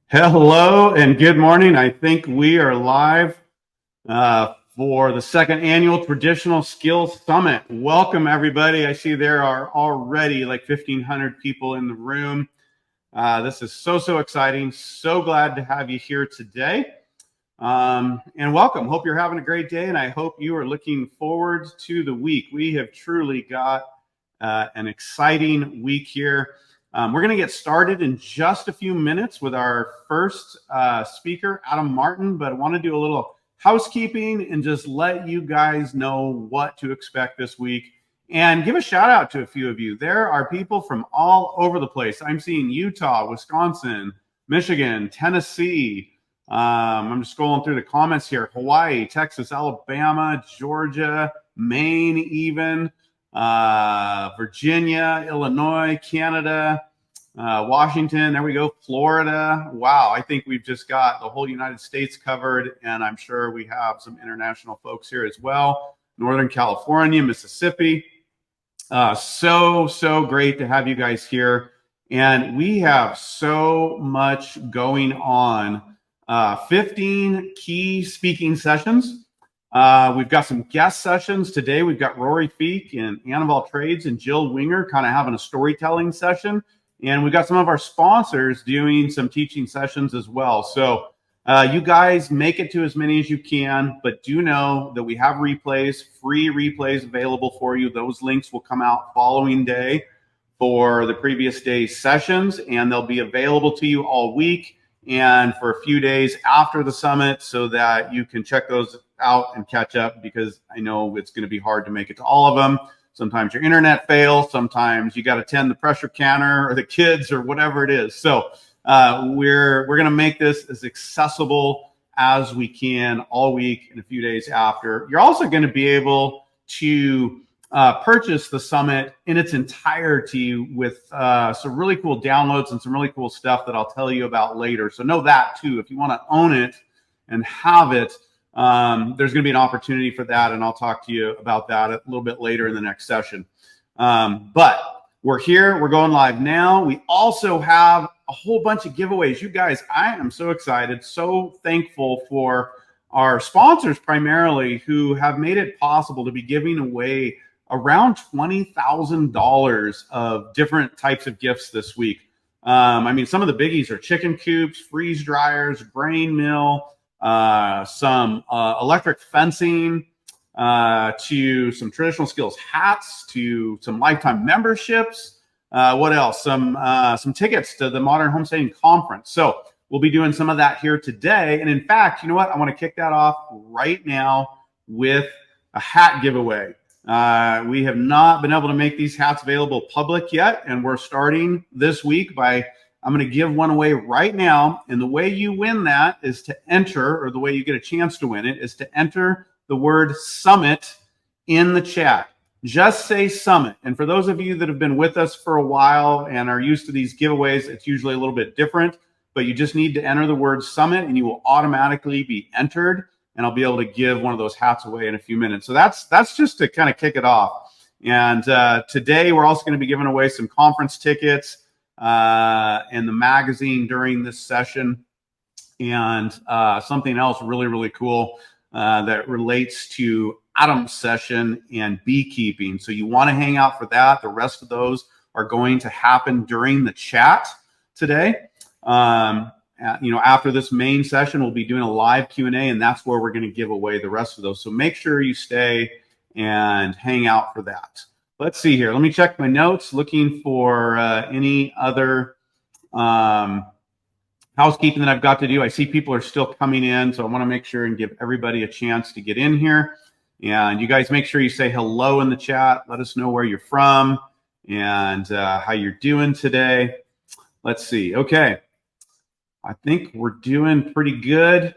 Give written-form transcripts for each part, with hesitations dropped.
Hello and good morning. I think we are live for the second annual Traditional Skills Summit. Welcome, everybody. I see there are already like 1,500 people in the room. This is so exciting. So glad to have you here today. And welcome. Hope you're having a great day, and I hope you are looking forward to the week. We have truly got an exciting week here. We're going to get started in just a few minutes with our first speaker, Adam Martin, but I want to do a little housekeeping and just let you guys know what to expect this week and give a shout out to a few of you. There are people from all over the place. I'm seeing Utah, Wisconsin, Michigan, Tennessee. I'm just scrolling through the comments here. Hawaii, Texas, Alabama, Georgia, Maine, even. Virginia, Illinois, Canada, Washington, there we go, Florida. Wow, I think we've just got the whole United States covered, and I'm sure we have some international folks here as well. Northern California, Mississippi. So great to have you guys here. And we have so much going on. 15 key speaking sessions. We've got some guest sessions today. We've got Rory Feek and Annabelle Trades and Jill Winger kind of having a storytelling session. And we've got some of our sponsors doing some teaching sessions as well. So you guys make it to as many as you can, but do know that we have replays, free replays available for you. Those links will come out following day for the previous day's sessions, and they'll be available to you all week and for a few days after the summit so that you can check those out and catch up, because I know it's going to be hard to make it to all of them. Sometimes your internet fails. Sometimes you got to tend the pressure canner or the kids or whatever it is. So we're going to make this as accessible as we can all week and a few days after. You're also going to be able to purchase the summit in its entirety with some really cool downloads and some really cool stuff that I'll tell you about later. So know that too. If you want to own it and have it, there's going to be an opportunity for that, and I'll talk to you about that a little bit later in the next session. But we're here. We're going live now. We also have a whole bunch of giveaways. You guys, I am so excited, so thankful for our sponsors primarily, who have made it possible to be giving away around $20,000 of different types of gifts this week. I mean, some of the biggies are chicken coops, freeze dryers, grain mill, some electric fencing, to some traditional skills hats, to some lifetime memberships. What else? Some tickets to the Modern Homesteading Conference. So we'll be doing some of that here today. And in fact, you know what? I want to kick that off right now with a hat giveaway. We have not been able to make these hats available public yet, and we're starting this week by I'm going to give one away right now. And the way you win that is to enter, or the way you get a chance to win it is to enter the word summit in the chat. Just say summit. And for those of you that have been with us for a while and are used to these giveaways, it's usually a little bit different, but you just need to enter the word summit and you will automatically be entered. And I'll be able to give one of those hats away in a few minutes. So that's just to kind of kick it off. And today we're also going to be giving away some conference tickets and the magazine during this session, and something else really cool that relates to Adam's session and beekeeping. So you want to hang out for that. The rest of those are going to happen during the chat today. After this main session, we'll be doing a live Q&A, and that's where we're going to give away the rest of those. So make sure you stay and hang out for that. Let's see here. Let me check my notes, looking for any other housekeeping that I've got to do. I see people are still coming in, so I want to make sure and give everybody a chance to get in here. And you guys make sure you say hello in the chat. Let us know where you're from and how you're doing today. Let's see. Okay. I think we're doing pretty good.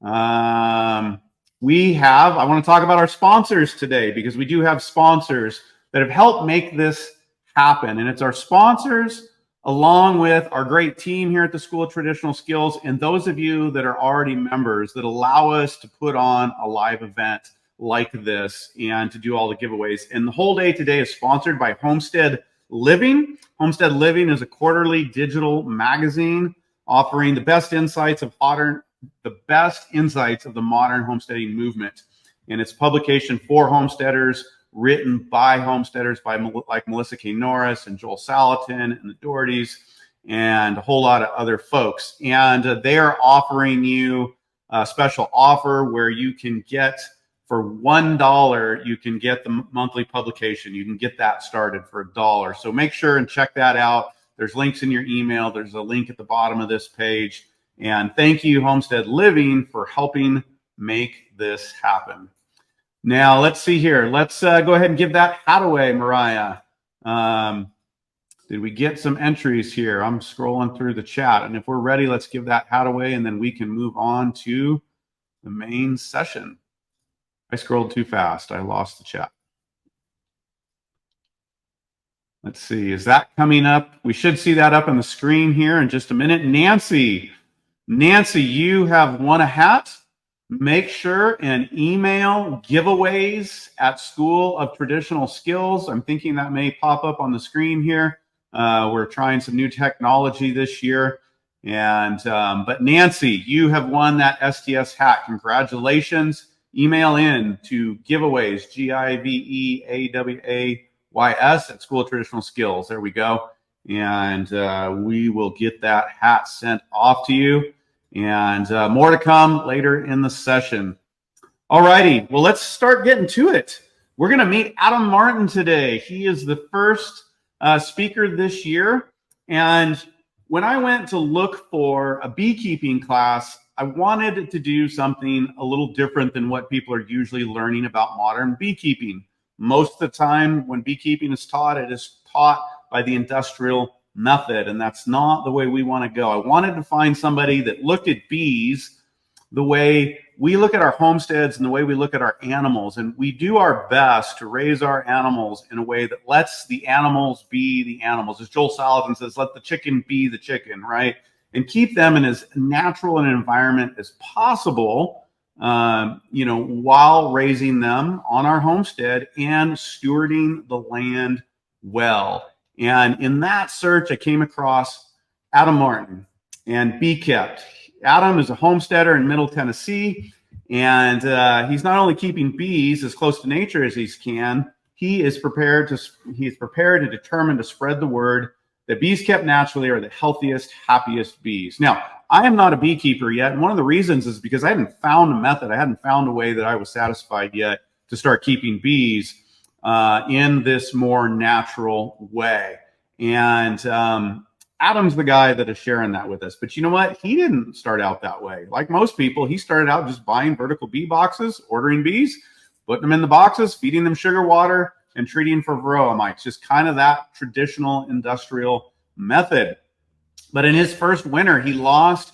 I want to talk about our sponsors today, because we do have sponsors that have helped make this happen. And it's our sponsors along with our great team here at the School of Traditional Skills, and those of you that are already members that allow us to put on a live event like this and to do all the giveaways. And the whole day today is sponsored by Homestead Living. Homestead Living is a quarterly digital magazine offering the best insights of the modern homesteading movement. And it's a publication for homesteaders, written by homesteaders like Melissa K. Norris and Joel Salatin and the Dohertys and a whole lot of other folks. And they are offering you a special offer where you can get, for $1, you can get the monthly publication. You can get that started for $1. So make sure and check that out. There's links in your email. There's a link at the bottom of this page. And thank you, Homestead Living, for helping make this happen. Now, let's see here. Let's go ahead and give that hat away, Mariah. Did we get some entries here? I'm scrolling through the chat. And if we're ready, let's give that hat away, and then we can move on to the main session. I scrolled too fast. I lost the chat. Let's see. Is that coming up? We should see that up on the screen here in just a minute. Nancy, you have won a hat. Make sure and email giveaways at School of Traditional Skills. I'm thinking that may pop up on the screen here. We're trying some new technology this year. And but Nancy, you have won that STS hat. Congratulations. Email in to giveaways, giveaways at School of Traditional Skills. There we go. And we will get that hat sent off to you. And more to come later in the session. All righty. Well, let's start getting to it. We're going to meet Adam Martin today. He is the first speaker this year. And when I went to look for a beekeeping class, I wanted to do something a little different than what people are usually learning about modern beekeeping. Most of the time when beekeeping is taught, it is taught by the industrial method, and that's not the way we want to go. I wanted to find somebody that looked at bees the way we look at our homesteads and the way we look at our animals, and we do our best to raise our animals in a way that lets the animals be the animals. As Joel Salatin says, let the chicken be the chicken, right? And keep them in as natural an environment as possible, while raising them on our homestead and stewarding the land well. And in that search, I came across Adam Martin and Bee Kept. Adam is a homesteader in Middle Tennessee, and he's not only keeping bees as close to nature as he can, he is prepared and determined to spread the word that bees kept naturally are the healthiest, happiest bees. Now, I am not a beekeeper yet, and one of the reasons is because I hadn't found a method. I hadn't found a way that I was satisfied yet to start keeping bees in this more natural way. And Adam's the guy that is sharing that with us. But you know what? He didn't start out that way. Like most people, he started out just buying vertical bee boxes, ordering bees, putting them in the boxes, feeding them sugar water, and treating for varroa mites. Just kind of that traditional industrial method. But in his first winter, he lost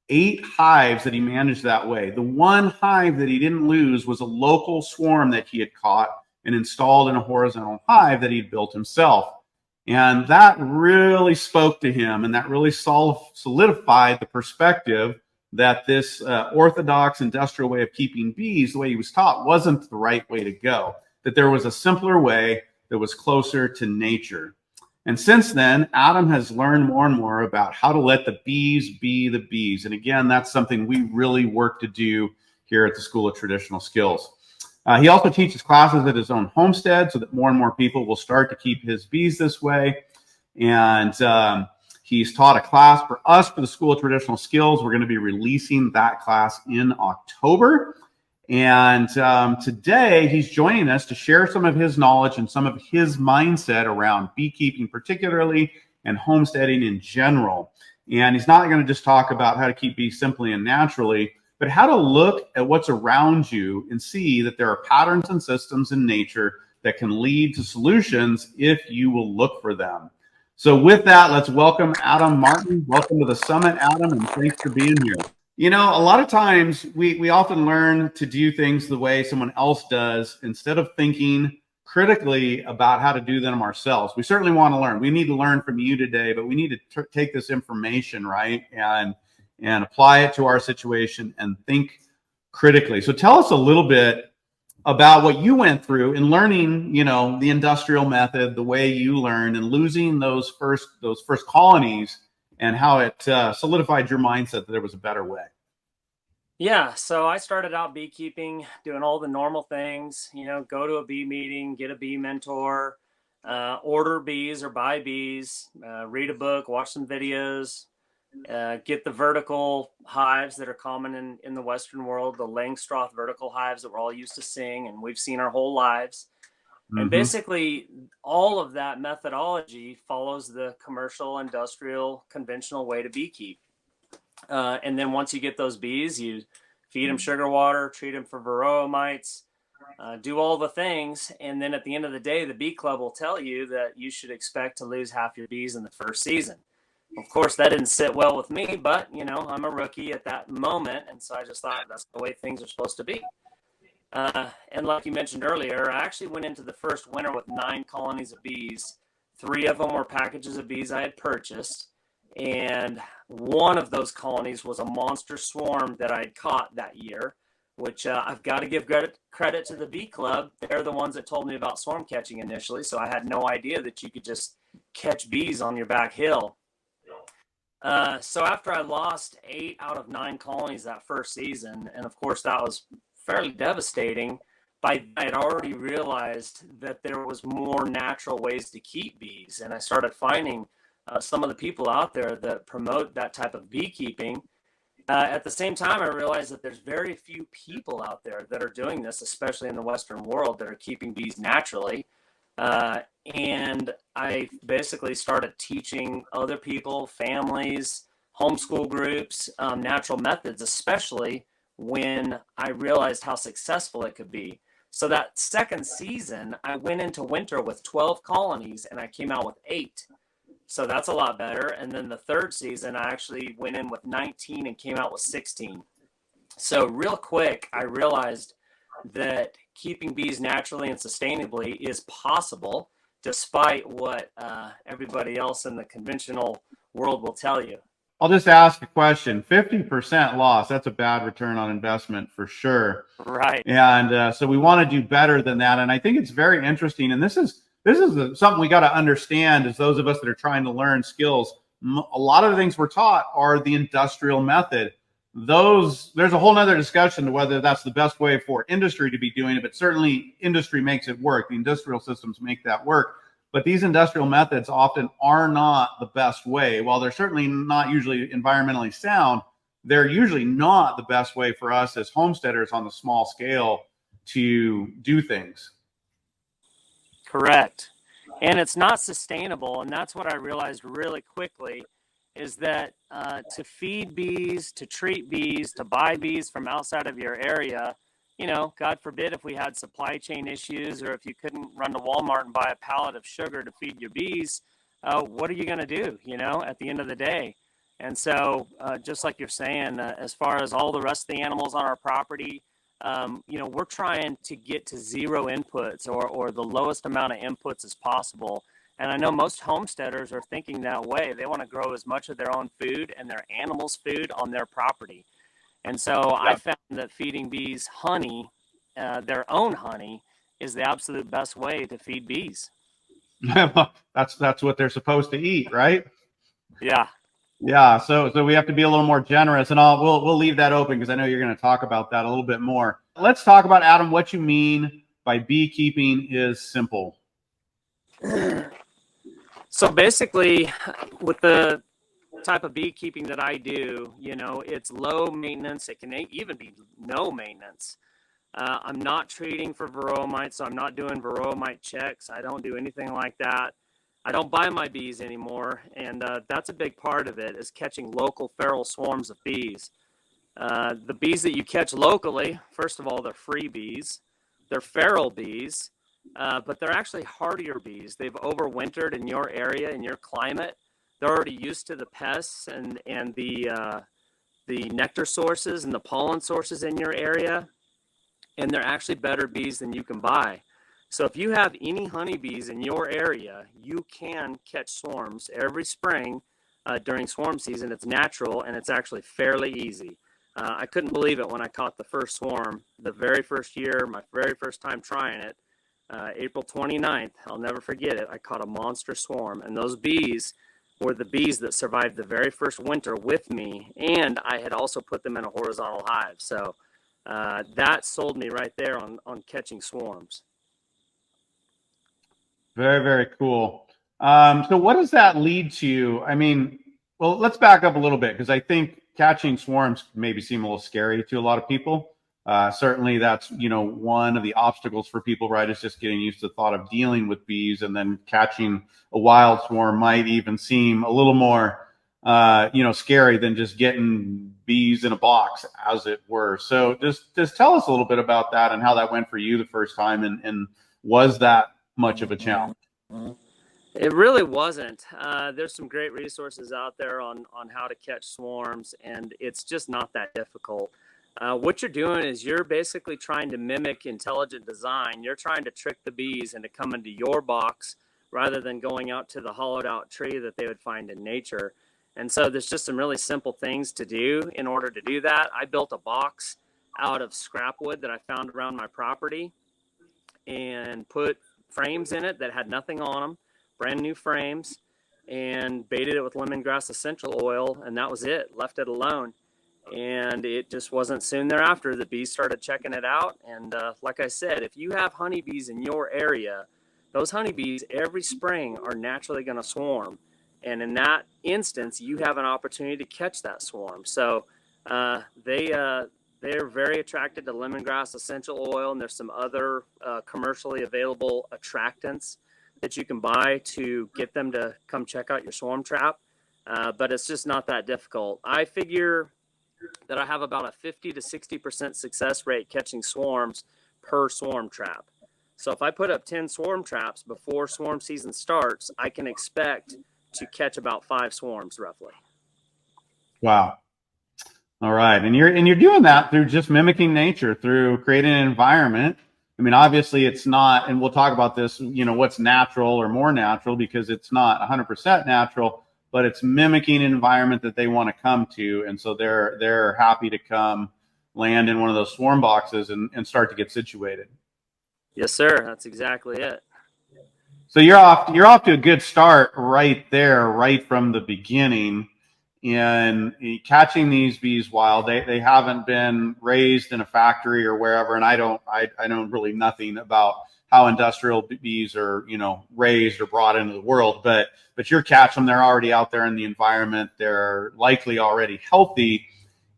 8 hives that he managed that way. The one hive that he didn't lose was a local swarm that he had caught and installed in a horizontal hive that he'd built himself. And that really spoke to him, and that really solidified the perspective that this orthodox industrial way of keeping bees, the way he was taught, wasn't the right way to go, that there was a simpler way that was closer to nature. And since then, Adam has learned more and more about how to let the bees be the bees. And again, that's something we really work to do here at the School of Traditional Skills. He also teaches classes at his own homestead so that more and more people will start to keep his bees this way. And he's taught a class for us for the School of Traditional Skills. We're going to be releasing that class in October. And today he's joining us to share some of his knowledge and some of his mindset around beekeeping particularly and homesteading in general. And he's not going to just talk about how to keep bees simply and naturally, but how to look at what's around you and see that there are patterns and systems in nature that can lead to solutions if you will look for them. So with that, let's welcome Adam Martin. Welcome to the summit, Adam, and thanks for being here. You know, a lot of times we often learn to do things the way someone else does instead of thinking critically about how to do them ourselves. We certainly want to learn. We need to learn from you today, but we need to take this information, right, and apply it to our situation and think critically. So tell us a little bit about what you went through in learning, you know, the industrial method, the way you learned, and losing those first colonies and how it solidified your mindset that there was a better way. Yeah, so I started out beekeeping, doing all the normal things, go to a bee meeting, get a bee mentor, order bees or buy bees, read a book, watch some videos, get the vertical hives that are common in the Western world, the Langstroth vertical hives that we're all used to seeing and we've seen our whole lives. And basically, all of that methodology follows the commercial, industrial, conventional way to beekeep. And then once you get those bees, you feed them sugar water, treat them for varroa mites, do all the things. And then at the end of the day, the bee club will tell you that you should expect to lose half your bees in the first season. Of course, that didn't sit well with me, but, I'm a rookie at that moment. And so I just thought that's the way things are supposed to be. And like you mentioned earlier, I actually went into the first winter with 9 colonies of bees. 3 of them were packages of bees I had purchased. And one of those colonies was a monster swarm that I had caught that year, which I've got to give credit to the bee club. They're the ones that told me about swarm catching initially. So I had no idea that you could just catch bees on your back hill. So after I lost 8 out of 9 colonies that first season, and of course that was fairly devastating, I had already realized that there was more natural ways to keep bees. And I started finding some of the people out there that promote that type of beekeeping. At the same time, I realized that there's very few people out there that are doing this, especially in the Western world, that are keeping bees naturally. And I basically started teaching other people, families, homeschool groups, natural methods, especially when I realized how successful it could be. So that second season, I went into winter with 12 colonies and I came out with 8. So that's a lot better. And then the third season, I actually went in with 19 and came out with 16. So real quick, I realized that keeping bees naturally and sustainably is possible, despite what everybody else in the conventional world will tell you. I'll just ask a question. 50% loss, that's a bad return on investment for sure. Right. And so we want to do better than that. And I think it's very interesting. And this is something we got to understand as those of us that are trying to learn skills. A lot of the things we're taught are the industrial method. There's a whole nother discussion to whether that's the best way for industry to be doing it, but certainly industry makes it work. The industrial systems make that work. But these industrial methods often are not the best way. While they're certainly not usually environmentally sound, they're usually not the best way for us as homesteaders on the small scale to do things. Correct. And it's not sustainable. And that's what I realized really quickly is that to feed bees, to treat bees, to buy bees from outside of your area, God forbid if we had supply chain issues or if you couldn't run to Walmart and buy a pallet of sugar to feed your bees, what are you going to do, at the end of the day? And so just like you're saying, as far as all the rest of the animals on our property, we're trying to get to 0 inputs or the lowest amount of inputs as possible. And I know most homesteaders are thinking that way. They want to grow as much of their own food and their animals' food on their property. And so I found that feeding bees honey, their own honey, is the absolute best way to feed bees. That's what they're supposed to eat, right? Yeah. Yeah. So we have to be a little more generous, and we'll leave that open because I know you're going to talk about that a little bit more. Let's talk about, Adam, what you mean by beekeeping is simple. So basically, with the type of beekeeping that I do, it's low maintenance. It can even be no maintenance. I'm not treating for varroa mites, so I'm not doing varroa mite checks. I don't do anything like that. I don't buy my bees anymore, and that's a big part of it, is catching local feral swarms of bees. The bees that you catch locally, first of all, they're free bees. They're feral bees, but they're actually hardier bees. They've overwintered in your area, in your climate. They're already used to the pests and the nectar sources and the pollen sources in your area, and they're actually better bees than you can buy. So if you have any honeybees in your area, you can catch swarms every spring during swarm season. It's natural, and it's actually fairly easy. I couldn't believe it when I caught the first swarm the very first year, my very first time trying it, April 29th. I'll never forget it. I caught a monster swarm, and those bees were the bees that survived the very first winter with me, and I had also put them in a horizontal hive. So that sold me right there on catching swarms. Very, very cool. So what does that lead to? I mean, well, let's back up a little bit because I think catching swarms maybe seem a little scary to a lot of people. Certainly that's, one of the obstacles for people, right? Is just getting used to the thought of dealing with bees, and then catching a wild swarm might even seem a little more, scary than just getting bees in a box, as it were. So just tell us a little bit about that and how that went for you the first time, and was that much of a challenge? It really wasn't. There's some great resources out there on how to catch swarms, and it's just not that difficult. What you're doing is you're basically trying to mimic intelligent design. You're trying to trick the bees into coming to your box rather than going out to the hollowed out tree that they would find in nature. And so there's just some really simple things to do in order to do that. I built a box out of scrap wood that I found around my property and put frames in it that had nothing on them, brand new frames, and baited it with lemongrass essential oil, and that was it. Left it alone, and it just wasn't soon thereafter the bees started checking it out. And like I said, if you have honeybees in your area, those honeybees every spring are naturally going to swarm, and in that instance you have an opportunity to catch that swarm. So they're very attracted to lemongrass essential oil, and there's some other commercially available attractants that you can buy to get them to come check out your swarm trap. But it's just not that difficult. I figure that I have about a 50 to 60% success rate catching swarms per swarm trap. So if I put up 10 swarm traps before swarm season starts, I can expect to catch about 5 swarms roughly. Wow. All right. And you're doing that through just mimicking nature, through creating an environment. I mean, obviously it's not, and we'll talk about this, what's natural or more natural, because it's not 100% natural, but it's mimicking an environment that they want to come to. And so they're happy to come land in one of those swarm boxes and start to get situated. Yes, sir. That's exactly it. So you're off to a good start right there, right from the beginning. And catching these bees wild, they haven't been raised in a factory or wherever, and I know really nothing about how industrial bees are raised or brought into the world, but you're catching them. They're already out there in the environment. They're likely already healthy,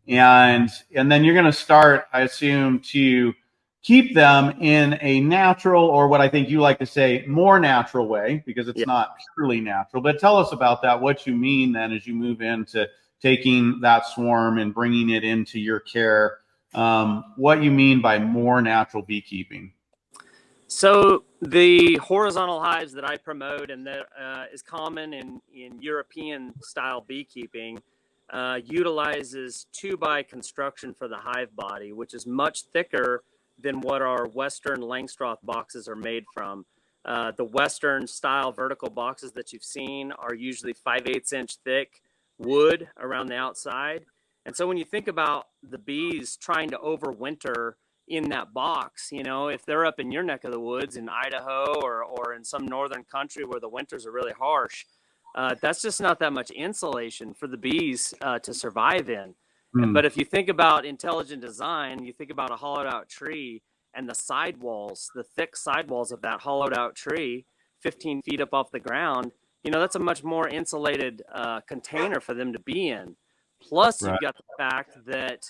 and then you're going to start, I assume, to keep them in a natural, or what I think you like to say, more natural way, because it's not purely natural. But tell us about that, what you mean then as you move into taking that swarm and bringing it into your care, what you mean by more natural beekeeping. So the horizontal hives that I promote and that is common in European style beekeeping utilizes 2-by construction for the hive body, which is much thicker than what our Western Langstroth boxes are made from. The Western style vertical boxes that you've seen are usually 5/8 inch thick wood around the outside. And so when you think about the bees trying to overwinter in that box, if they're up in your neck of the woods in Idaho or in some northern country where the winters are really harsh, that's just not that much insulation for the bees to survive in. But if you think about intelligent design, you think about a hollowed out tree and the sidewalls, the thick sidewalls of that hollowed out tree, 15 feet up off the ground, that's a much more insulated container for them to be in. Plus, you've got the fact that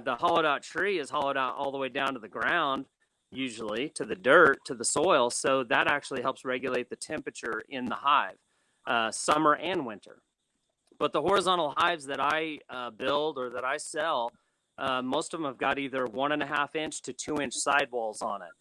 the hollowed out tree is hollowed out all the way down to the ground, usually to the dirt, to the soil. So that actually helps regulate the temperature in the hive, summer and winter. But the horizontal hives that I build or that I sell, most of them have got either 1.5 inch to 2 inch sidewalls on it,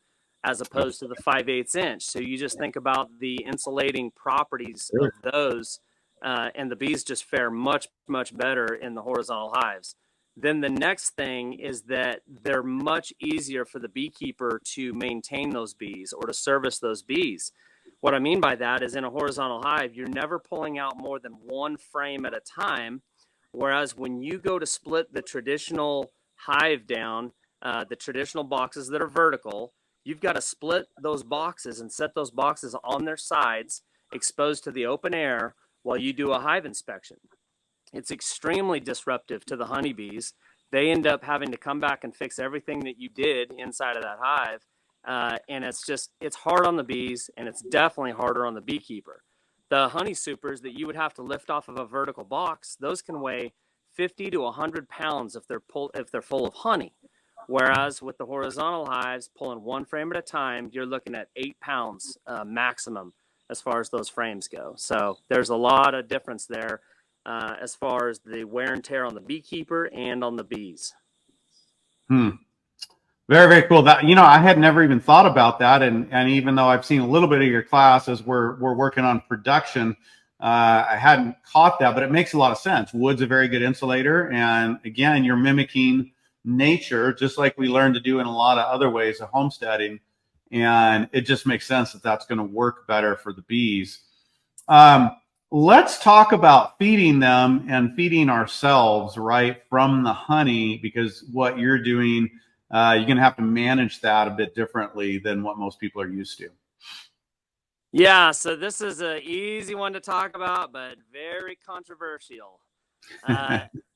as opposed to the 5/8 inch. So you just think about the insulating properties of those, and the bees just fare much, much better in the horizontal hives. Then the next thing is that they're much easier for the beekeeper to maintain those bees or to service those bees. What I mean by that is in a horizontal hive, you're never pulling out more than 1 frame at a time. Whereas when you go to split the traditional hive down, the traditional boxes that are vertical, you've got to split those boxes and set those boxes on their sides, exposed to the open air, while you do a hive inspection. It's extremely disruptive to the honeybees. They end up having to come back and fix everything that you did inside of that hive. And it's hard on the bees, and it's definitely harder on the beekeeper. The honey supers that you would have to lift off of a vertical box, those can weigh 50 to 100 pounds if they're full of honey. Whereas with the horizontal hives, pulling one frame at a time, you're looking at 8 pounds maximum as far as those frames go. So there's a lot of difference there as far as the wear and tear on the beekeeper and on the bees. Very, very cool. That, I had never even thought about that. And even though I've seen a little bit of your class as we're working on production, I hadn't caught that, but it makes a lot of sense. Wood's a very good insulator. And again, you're mimicking nature, just like we learned to do in a lot of other ways of homesteading. And it just makes sense that that's going to work better for the bees. Let's talk about feeding them and feeding ourselves right from the honey, because what you're doing, you're going to have to manage that a bit differently than what most people are used to. Yeah, so this is an easy one to talk about, but very controversial.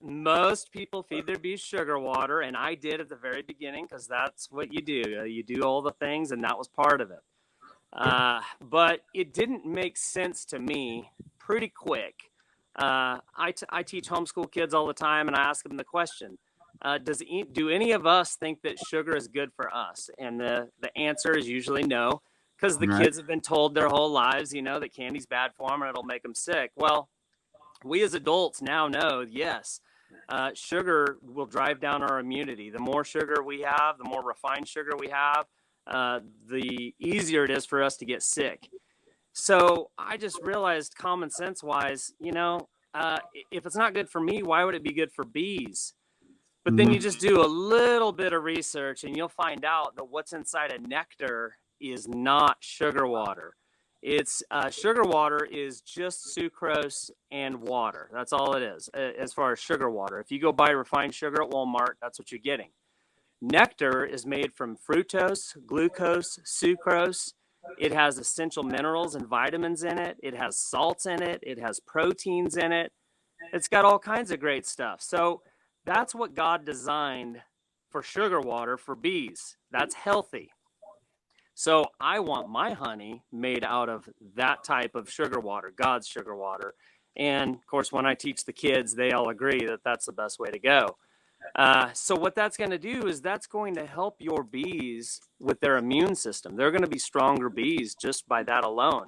Most people feed their bees sugar water, and I did at the very beginning because that's what you do. You do all the things, and that was part of it. But it didn't make sense to me pretty quick. I teach homeschool kids all the time, and I ask them the question, do any of us think that sugar is good for us? And the answer is usually no, because the kids have been told their whole lives, that candy's bad for them and it'll make them sick. Well, we as adults now know, yes, sugar will drive down our immunity. The more sugar we have, the more refined sugar we have, the easier it is for us to get sick. So I just realized, common sense wise, if it's not good for me, why would it be good for bees? But then you just do a little bit of research and you'll find out that what's inside a nectar is not sugar water. It's sugar water is just sucrose and water. That's all it is as far as sugar water. If you go buy refined sugar at Walmart, that's what you're getting. Nectar is made from fructose, glucose, sucrose. It has essential minerals and vitamins in it. It has salts in it. It has proteins in it. It's got all kinds of great stuff. So that's what God designed for sugar water for bees. That's healthy. So I want my honey made out of that type of sugar water, God's sugar water. And of course, when I teach the kids, they all agree that that's the best way to go. So what that's going to do is that's going to help your bees with their immune system. They're going to be stronger bees just by that alone.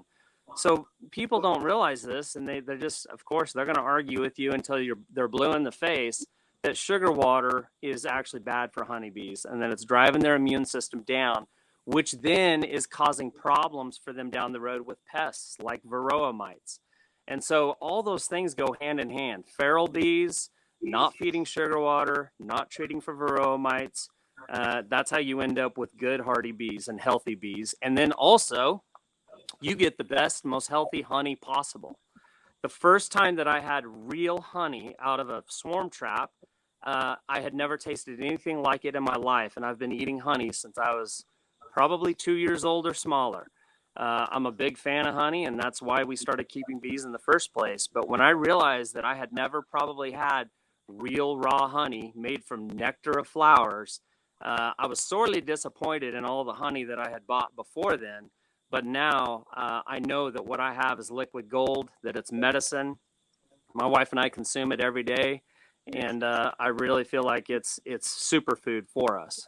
So people don't realize this, and they're just, of course, they're going to argue with you until they're blue in the face that sugar water is actually bad for honeybees, and that it's driving their immune system down, which then is causing problems for them down the road with pests like varroa mites. And so all those things go hand in hand. Feral bees, not feeding sugar water, not treating for varroa mites. That's how you end up with good hardy bees and healthy bees. And then also, you get the best, most healthy honey possible. The first time that I had real honey out of a swarm trap, I had never tasted anything like it in my life. And I've been eating honey since I was probably 2 years old or smaller. I'm a big fan of honey, and that's why we started keeping bees in the first place. But when I realized that I had never probably had real raw honey made from nectar of flowers, I was sorely disappointed in all the honey that I had bought before then. But now I know that what I have is liquid gold, that it's medicine. My wife and I consume it every day, and I really feel like it's superfood for us.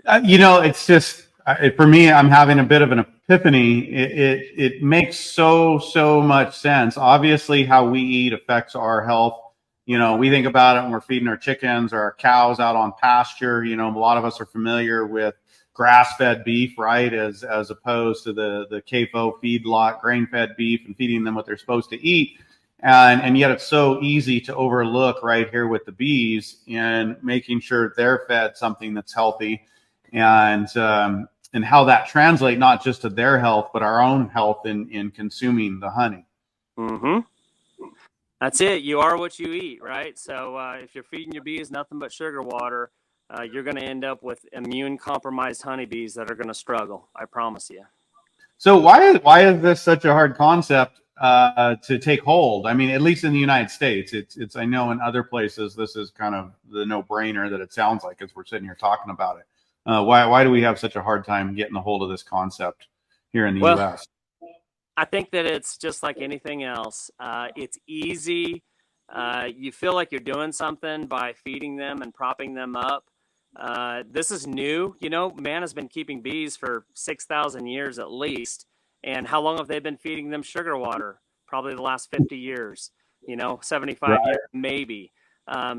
It's just, for me, I'm having a bit of an epiphany. It makes so much sense. Obviously, how we eat affects our health. We think about it when we're feeding our chickens or our cows out on pasture. A lot of us are familiar with grass-fed beef, right, as opposed to the CAFO feedlot grain-fed beef and feeding them what they're supposed to eat. And yet it's so easy to overlook right here with the bees and making sure they're fed something that's healthy, and how that translates not just to their health, but our own health in consuming the honey. Mm-hmm. That's it. You are what you eat, right? So if you're feeding your bees nothing but sugar water, you're going to end up with immune compromised honeybees that are going to struggle. I promise you. So why is this such a hard concept to take hold? I mean, at least in the United States, it's I know in other places this is kind of the no brainer that it sounds like as we're sitting here talking about it. Why do we have such a hard time getting a hold of this concept here in the Well, U.S.? I think that it's just like anything else. It's easy. You feel like you're doing something by feeding them and propping them up. This is new. You know, man has been keeping bees for 6,000 years at least. And how long have they been feeding them sugar water? Probably the last 50 years, 75 Right. years, maybe.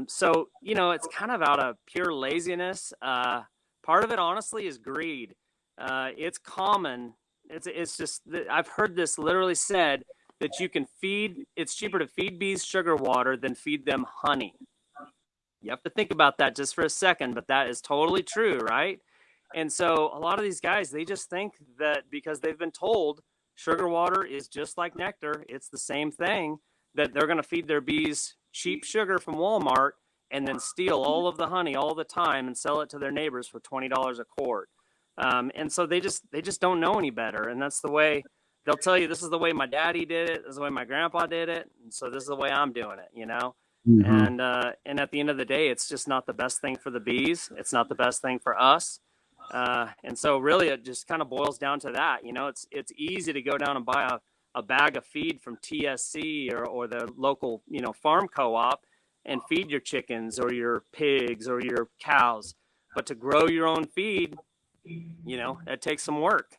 So, it's kind of out of pure laziness. Part of it, honestly, is greed. It's common. It's just, I've heard this literally said that it's cheaper to feed bees sugar water than feed them honey. You have to think about that just for a second, but that is totally true, right? And so a lot of these guys, they just think that because they've been told sugar water is just like nectar, it's the same thing, that they're going to feed their bees cheap sugar from Walmart and then steal all of the honey all the time and sell it to their neighbors for $20 a quart. And so they just don't know any better. And that's the way they'll tell you, this is the way my daddy did it. This is the way my grandpa did it. And so this is the way I'm doing it. Mm-hmm. And at the end of the day, it's just not the best thing for the bees. It's not the best thing for us. And so really it just kind of boils down to that. It's easy to go down and buy a bag of feed from TSC or the local, farm co-op and feed your chickens or your pigs or your cows. But to grow your own feed, it takes some work.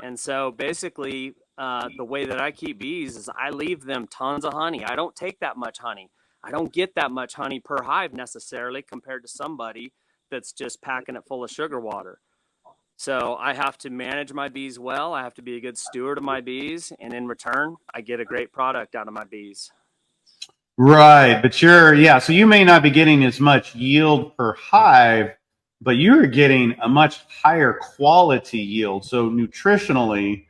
And so basically, the way that I keep bees is I leave them tons of honey. I don't take that much honey. I don't get that much honey per hive necessarily compared to somebody that's just packing it full of sugar water. So I have to manage my bees well. I have to be a good steward of my bees. And in return, I get a great product out of my bees. Right, but so you may not be getting as much yield per hive, but you're getting a much higher quality yield. So nutritionally,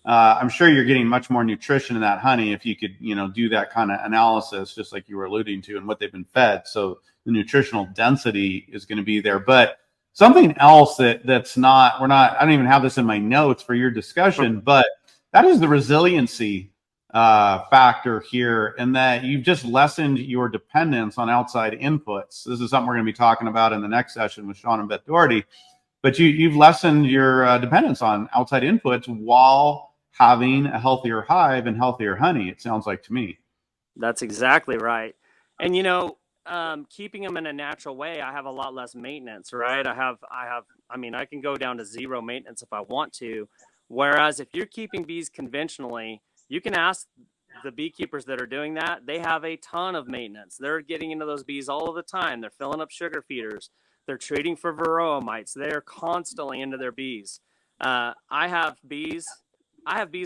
I'm sure you're getting much more nutrition in that honey if you could, do that kind of analysis, just like you were alluding to, and what they've been fed. So the nutritional density is going to be there. But something else that's not, I don't even have this in my notes for your discussion, but that is the resiliency factor here, and that you've just lessened your dependence on outside inputs. This is something we're going to be talking about in the next session with Sean and Beth Doherty. But you've lessened your dependence on outside inputs while having a healthier hive and healthier honey, it sounds like to me. That's exactly right. And keeping them in a natural way, I have a lot less maintenance, right? I can go down to zero maintenance if I want to. Whereas if you're keeping bees conventionally, you can ask the beekeepers that are doing that. They have a ton of maintenance. They're getting into those bees all of the time. They're filling up sugar feeders. They're treating for varroa mites. They're constantly into their bees. I have bees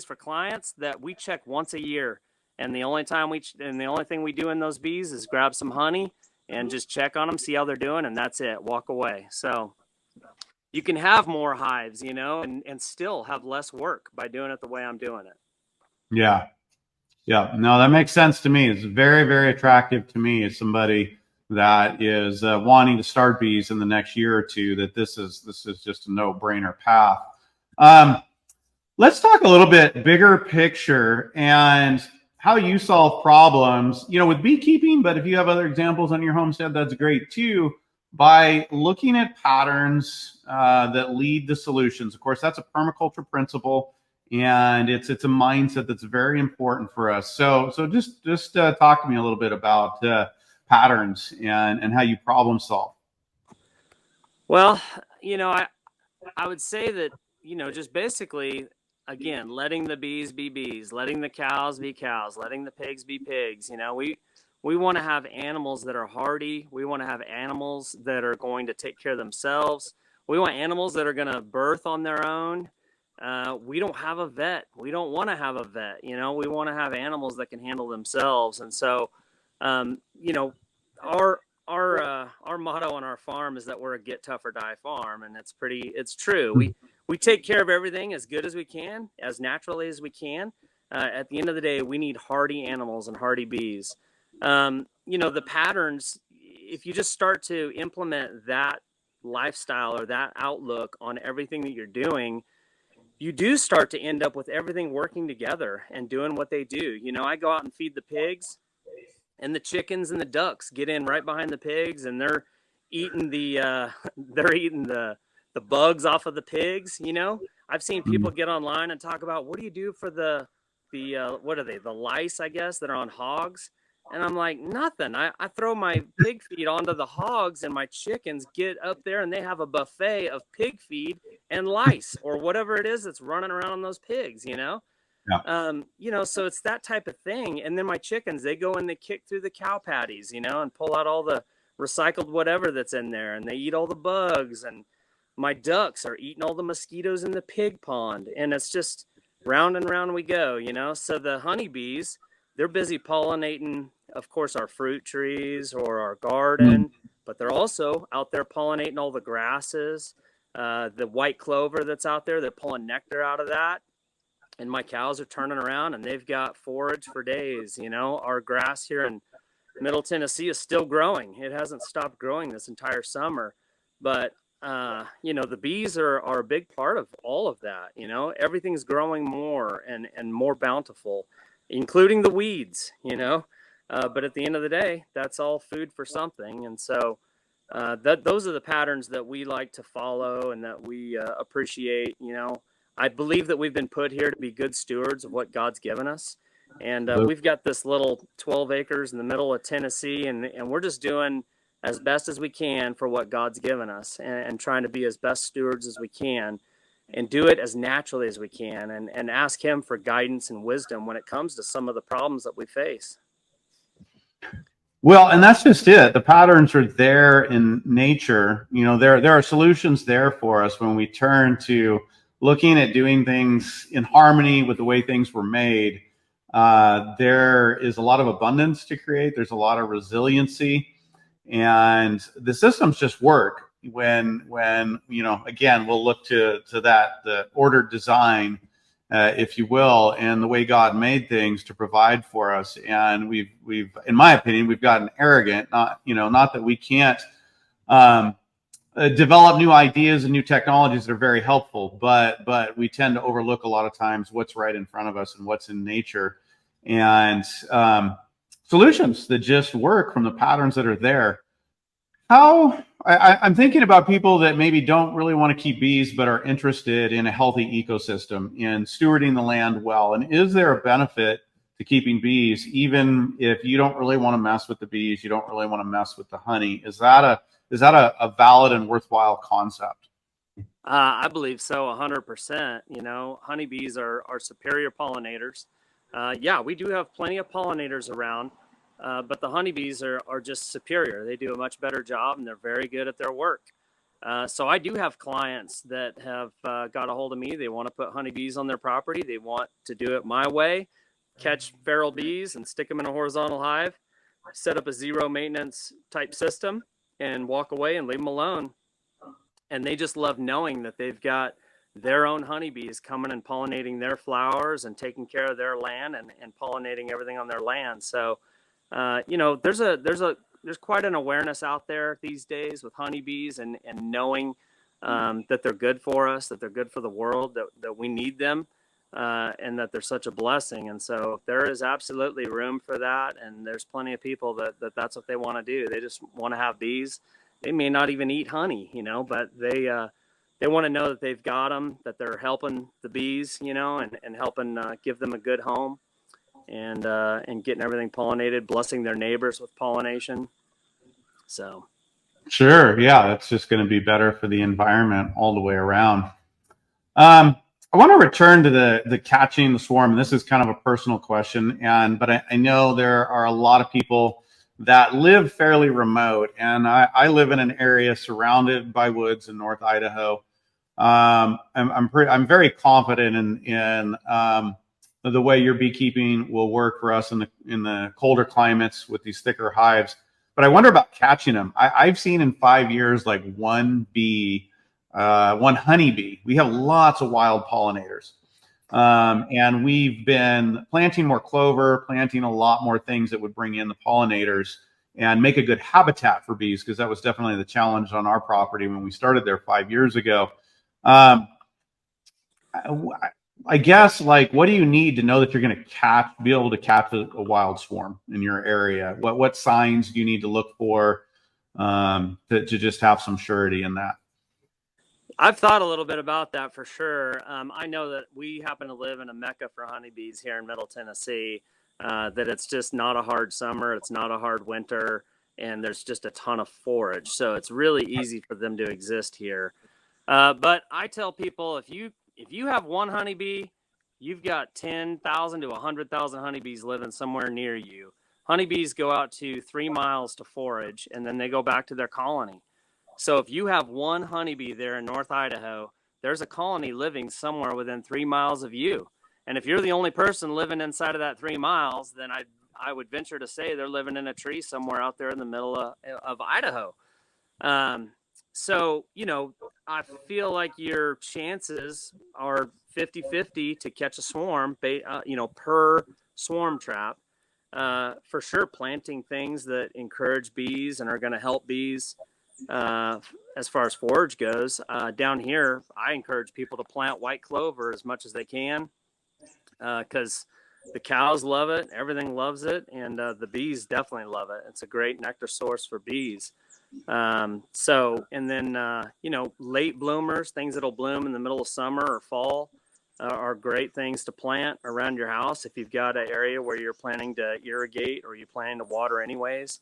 for clients that we check once a year. And the only thing we do in those bees is grab some honey and just check on them, see how they're doing, and that's it. Walk away. So you can have more hives, and still have less work by doing it the way I'm doing it. Yeah. Yeah. No, that makes sense to me. It's very, very attractive to me as somebody that is wanting to start bees in the next year or two, that this is just a no-brainer path. Let's talk a little bit bigger picture and how you solve problems, with beekeeping. But if you have other examples on your homestead, that's great too, by looking at patterns that lead to solutions. Of course, that's a permaculture principle, and it's a mindset that's very important for us. So just talk to me a little bit about patterns and how you problem solve. Well, I would say that, just basically, again, letting the bees be bees, letting the cows be cows, letting the pigs be pigs. We want to have animals that are hardy. We want to have animals that are going to take care of themselves. We want animals that are going to birth on their own. We don't have a vet. We don't want to have a vet. We want to have animals that can handle themselves. And so, our motto on our farm is that we're a get tough or die farm, and it's true. We take care of everything as good as we can, as naturally as we can. At the end of the day, we need hardy animals and hardy bees. The patterns, if you just start to implement that lifestyle or that outlook on everything that you're doing, you do start to end up with everything working together and doing what they do. You know, I go out and feed the pigs, and the chickens and the ducks get in right behind the pigs, and they're eating the they're eating the bugs off of the pigs. You know, I've seen people get online and talk about, what do you do for the what are they, the lice, I guess, that are on hogs? And I'm like, nothing. I throw my pig feed onto the hogs, and my chickens get up there and they have a buffet of pig feed and lice or whatever it is that's running around on those pigs, you know? Yeah. You know, so it's that type of thing. And then my chickens, they go and they kick through the cow patties, you know, and pull out all the recycled whatever that's in there, and they eat all the bugs. And my ducks are eating all the mosquitoes in the pig pond. And it's just round and round we go, you know? So the honeybees, they're busy pollinating, of course, our fruit trees or our garden, but they're also out there pollinating all the grasses, the white clover that's out there. They're pulling nectar out of that. And my cows are turning around and they've got forage for days. You know, our grass here in Middle Tennessee is still growing. It hasn't stopped growing this entire summer. But, you know, the bees are a big part of all of that. You know, everything's growing more and more bountiful, including the weeds, you know. But at the end of the day, that's all food for something. And so those are the patterns that we like to follow and that we appreciate. You know, I believe that we've been put here to be good stewards of what God's given us. And we've got this little 12 acres in the middle of Tennessee, and we're just doing as best as we can for what God's given us, and trying to be as best stewards as we can, and do it as naturally as we can, and ask him for guidance and wisdom when it comes to some of the problems that we face. Well, and that's just it. The patterns are there in nature. You know, there are solutions there for us when we turn to looking at doing things in harmony with the way things were made. There is a lot of abundance to create. There's a lot of resiliency, and the systems just work when you know, again, we'll look to that, the ordered design, if you will, and the way God made things to provide for us. And we've, in my opinion, we've gotten arrogant. Not that we can't develop new ideas and new technologies that are very helpful, but we tend to overlook a lot of times what's right in front of us and what's in nature, and solutions that just work from the patterns that are there. I'm thinking about people that maybe don't really want to keep bees, but are interested in a healthy ecosystem and stewarding the land well. And is there a benefit to keeping bees, even if you don't really want to mess with the bees, you don't really want to mess with the honey? Is that a valid and worthwhile concept? I believe so, 100%. You know, honeybees are superior pollinators. Yeah, we do have plenty of pollinators around, but the honeybees are just superior. They do a much better job, and they're very good at their work. So I do have clients that have got a hold of me. They want to put honeybees on their property. They want to do it my way, catch feral bees and stick them in a horizontal hive, set up a zero maintenance type system, and walk away and leave them alone. And they just love knowing that they've got their own honeybees coming and pollinating their flowers and taking care of their land and pollinating everything on their land. So, you know, there's quite an awareness out there these days with honeybees, and knowing that they're good for us, that they're good for the world, that we need them, and that they're such a blessing. And so there is absolutely room for that. And there's plenty of people that's what they want to do. They just want to have bees. They may not even eat honey, you know, but they want to know that they've got them, that they're helping the bees, you know, and helping give them a good home, and getting everything pollinated, blessing their neighbors with pollination. So. Sure. Yeah. That's just going to be better for the environment all the way around. I want to return to the catching the swarm. And this is kind of a personal question, but I know there are a lot of people that live fairly remote, and I live in an area surrounded by woods in North Idaho. I'm very confident in the way your beekeeping will work for us in the colder climates with these thicker hives. But I wonder about catching them. I've seen in 5 years like one honeybee. We have lots of wild pollinators. And we've been planting more clover, planting a lot more things that would bring in the pollinators and make a good habitat for bees, because that was definitely the challenge on our property when we started there 5 years ago. I guess, like, what do you need to know that you're going to be able to catch a wild swarm in your area? What signs do you need to look for to just have some surety in that? I've thought a little bit about that for sure. I know that we happen to live in a mecca for honeybees here in Middle Tennessee, that it's just not a hard summer, it's not a hard winter, and there's just a ton of forage. So it's really easy for them to exist here. But I tell people, if you have one honeybee, you've got 10,000 to 100,000 honeybees living somewhere near you. Honeybees go out to 3 miles to forage, and then they go back to their colony. So if you have one honeybee there in North Idaho, there's a colony living somewhere within 3 miles of you. And if you're the only person living inside of that 3 miles, then I would venture to say they're living in a tree somewhere out there in the middle of Idaho. So, I feel like your chances are 50-50 to catch a swarm, per swarm trap. For sure, planting things that encourage bees and are going to help bees. As far as forage goes, down here, I encourage people to plant white clover as much as they can, because the cows love it, everything loves it, and the bees definitely love it. It's a great nectar source for bees. And then, late bloomers, things that'll bloom in the middle of summer or fall, are great things to plant around your house. If you've got an area where you're planning to irrigate or you're planning to water anyways,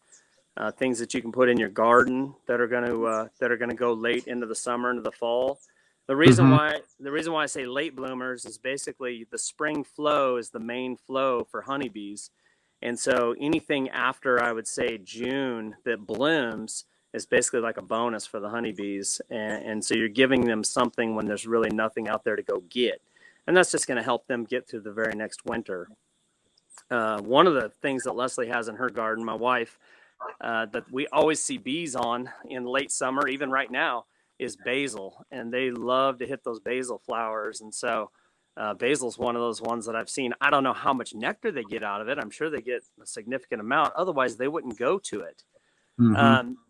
things that you can put in your garden that are going to go late into the summer, into the fall. The reason why I say late bloomers is basically the spring flow is the main flow for honeybees. And so anything after, I would say, June that blooms is basically like a bonus for the honeybees. And so you're giving them something when there's really nothing out there to go get. And that's just going to help them get through the very next winter. One of the things that Leslie has in her garden, my wife, that we always see bees on in late summer, even right now, is basil. And they love to hit those basil flowers. And so basil's one of those ones that I've seen. I don't know how much nectar they get out of it. I'm sure they get a significant amount. Otherwise, they wouldn't go to it.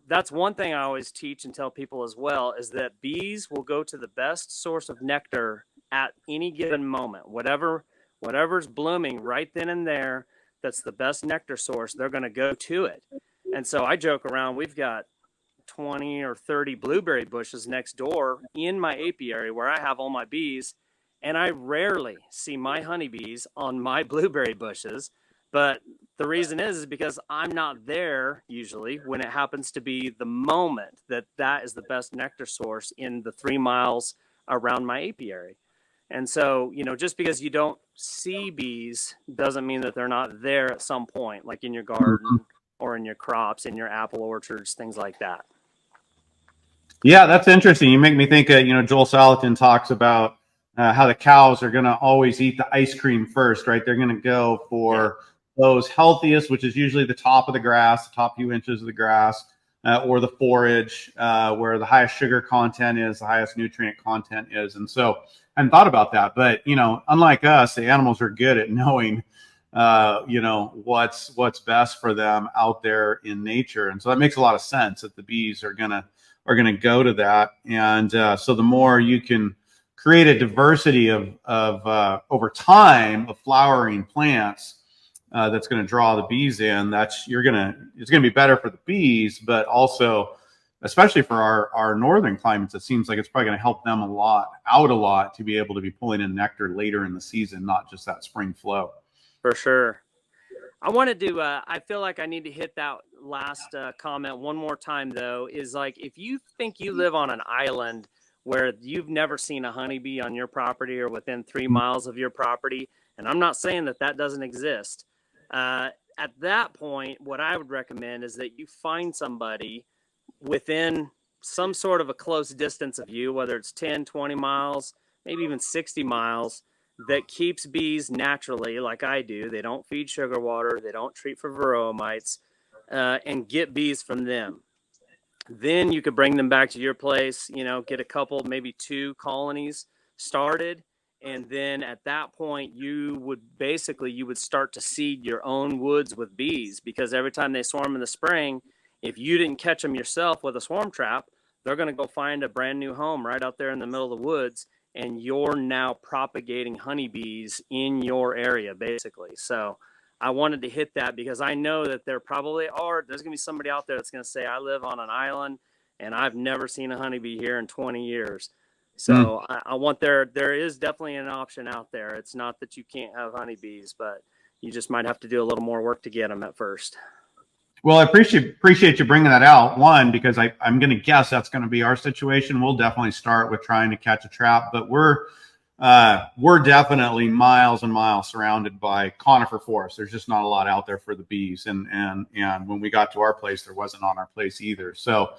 That's one thing I always teach and tell people as well, is that bees will go to the best source of nectar at any given moment. Whatever's blooming right then and there, that's the best nectar source, they're going to go to it. And so I joke around, we've got 20 or 30 blueberry bushes next door in my apiary where I have all my bees, and I rarely see my honeybees on my blueberry bushes. But the reason is because I'm not there usually when it happens to be the moment that is the best nectar source in the 3 miles around my apiary. And so, just because you don't see bees doesn't mean that they're not there at some point, like in your garden or in your crops, in your apple orchards, things like that. Yeah, that's interesting. You make me think, Joel Salatin talks about how the cows are going to always eat the ice cream first, right? They're going to go for those healthiest, which is usually the top of the grass, the top few inches of the grass, or the forage, where the highest sugar content is, the highest nutrient content is. And so I hadn't thought about that. But, unlike us, the animals are good at knowing, what's best for them out there in nature. And so that makes a lot of sense that the bees are gonna go to that. And so the more you can create a diversity of over time of flowering plants, that's going to draw the bees in, it's going to be better for the bees, but also, especially for our northern climates, it seems like it's probably going to help them a lot to be able to be pulling in nectar later in the season, not just that spring flow. For sure. I wanted to, I feel like I need to hit that last comment one more time, though, is like, if you think you live on an island where you've never seen a honeybee on your property or within 3 miles of your property, and I'm not saying that doesn't exist, at that point, what I would recommend is that you find somebody within some sort of a close distance of you, whether it's 10, 20 miles, maybe even 60 miles, that keeps bees naturally, like I do. They don't feed sugar water, they don't treat for varroa mites, and get bees from them. Then you could bring them back to your place, get a couple, maybe 2 colonies started. And then at that point, you would start to seed your own woods with bees, because every time they swarm in the spring, if you didn't catch them yourself with a swarm trap, they're going to go find a brand new home right out there in the middle of the woods. and you're now propagating honeybees in your area, basically. So I wanted to hit that because I know that there's going to be somebody out there that's going to say, I live on an island and I've never seen a honeybee here in 20 years. So I want there is definitely an option out there. It's not that you can't have honeybees, but you just might have to do a little more work to get them at first. Well, I appreciate you bringing that out. One, because I'm going to guess that's going to be our situation. We'll definitely start with trying to catch a trap, but we're definitely miles and miles surrounded by conifer forest. There's just not a lot out there for the bees, and when we got to our place, there wasn't on our place either. So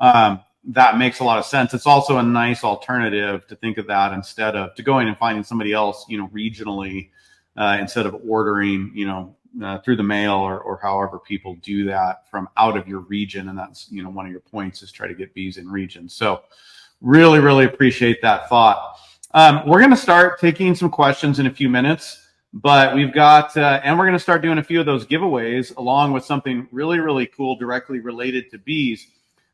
that makes a lot of sense. It's also a nice alternative to think of that instead of to going and finding somebody else, regionally, instead of ordering, through the mail or however people do that from out of your region. And that's, one of your points is try to get bees in region. So really, really appreciate that thought. We're going to start taking some questions in a few minutes, but we've got, and we're going to start doing a few of those giveaways along with something really, really cool directly related to bees.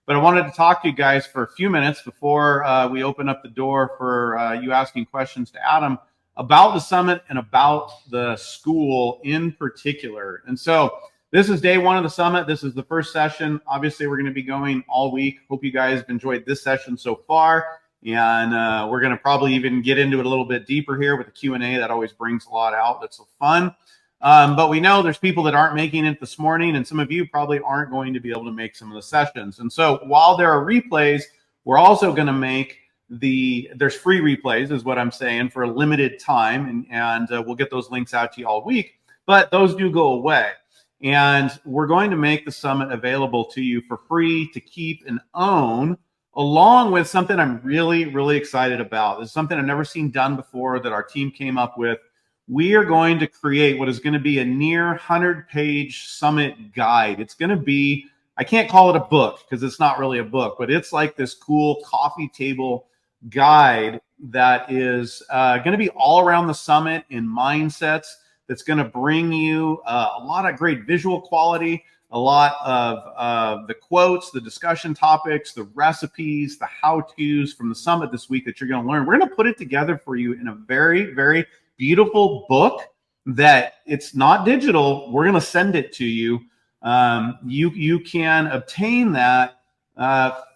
But I wanted to talk to you guys for a few minutes before we open up the door for you asking questions to Adam about the summit and about the school in particular. And so this is day one of the summit. This is the first session. Obviously, we're going to be going all week. Hope you guys have enjoyed this session so far. And we're going to probably even get into it a little bit deeper here with the Q&A. That always brings a lot out. That's so fun. But we know there's people that aren't making it this morning, and some of you probably aren't going to be able to make some of the sessions. And so while there are replays, we're also going to make there's free replays is what I'm saying for a limited time. And we'll get those links out to you all week, but those do go away. And we're going to make the summit available to you for free to keep and own, along with something I'm really, really excited about. This is something I've never seen done before that our team came up with. We are going to create what is going to be a near 100-page summit guide. It's going to be, I can't call it a book because it's not really a book, but it's like this cool coffee table guide that is going to be all around the summit in mindsets. That's going to bring you a lot of great visual quality, a lot of the quotes, the discussion topics, the recipes, the how-tos from the summit this week that you're going to learn. We're going to put it together for you in a very, very beautiful book that it's not digital. We're going to send it to you. You can obtain that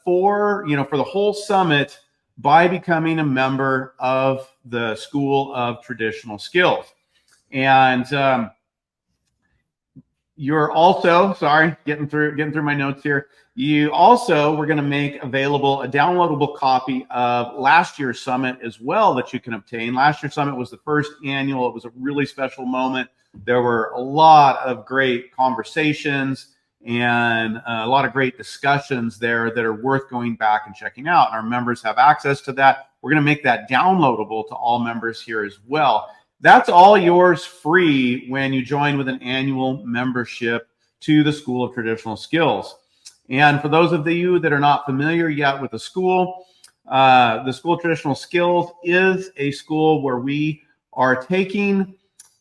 for the whole summit by becoming a member of the School of Traditional Skills. And you're also, sorry, getting through my notes here. We're going to make available a downloadable copy of last year's summit as well that you can obtain. Last year's summit was the first annual. It was a really special moment. There were a lot of great conversations and a lot of great discussions there that are worth going back and checking out. And our members have access to that. We're going to make that downloadable to all members here as well. That's all yours free when you join with an annual membership to the School of Traditional Skills. And for those of you that are not familiar yet with the School of Traditional Skills is a school where we are taking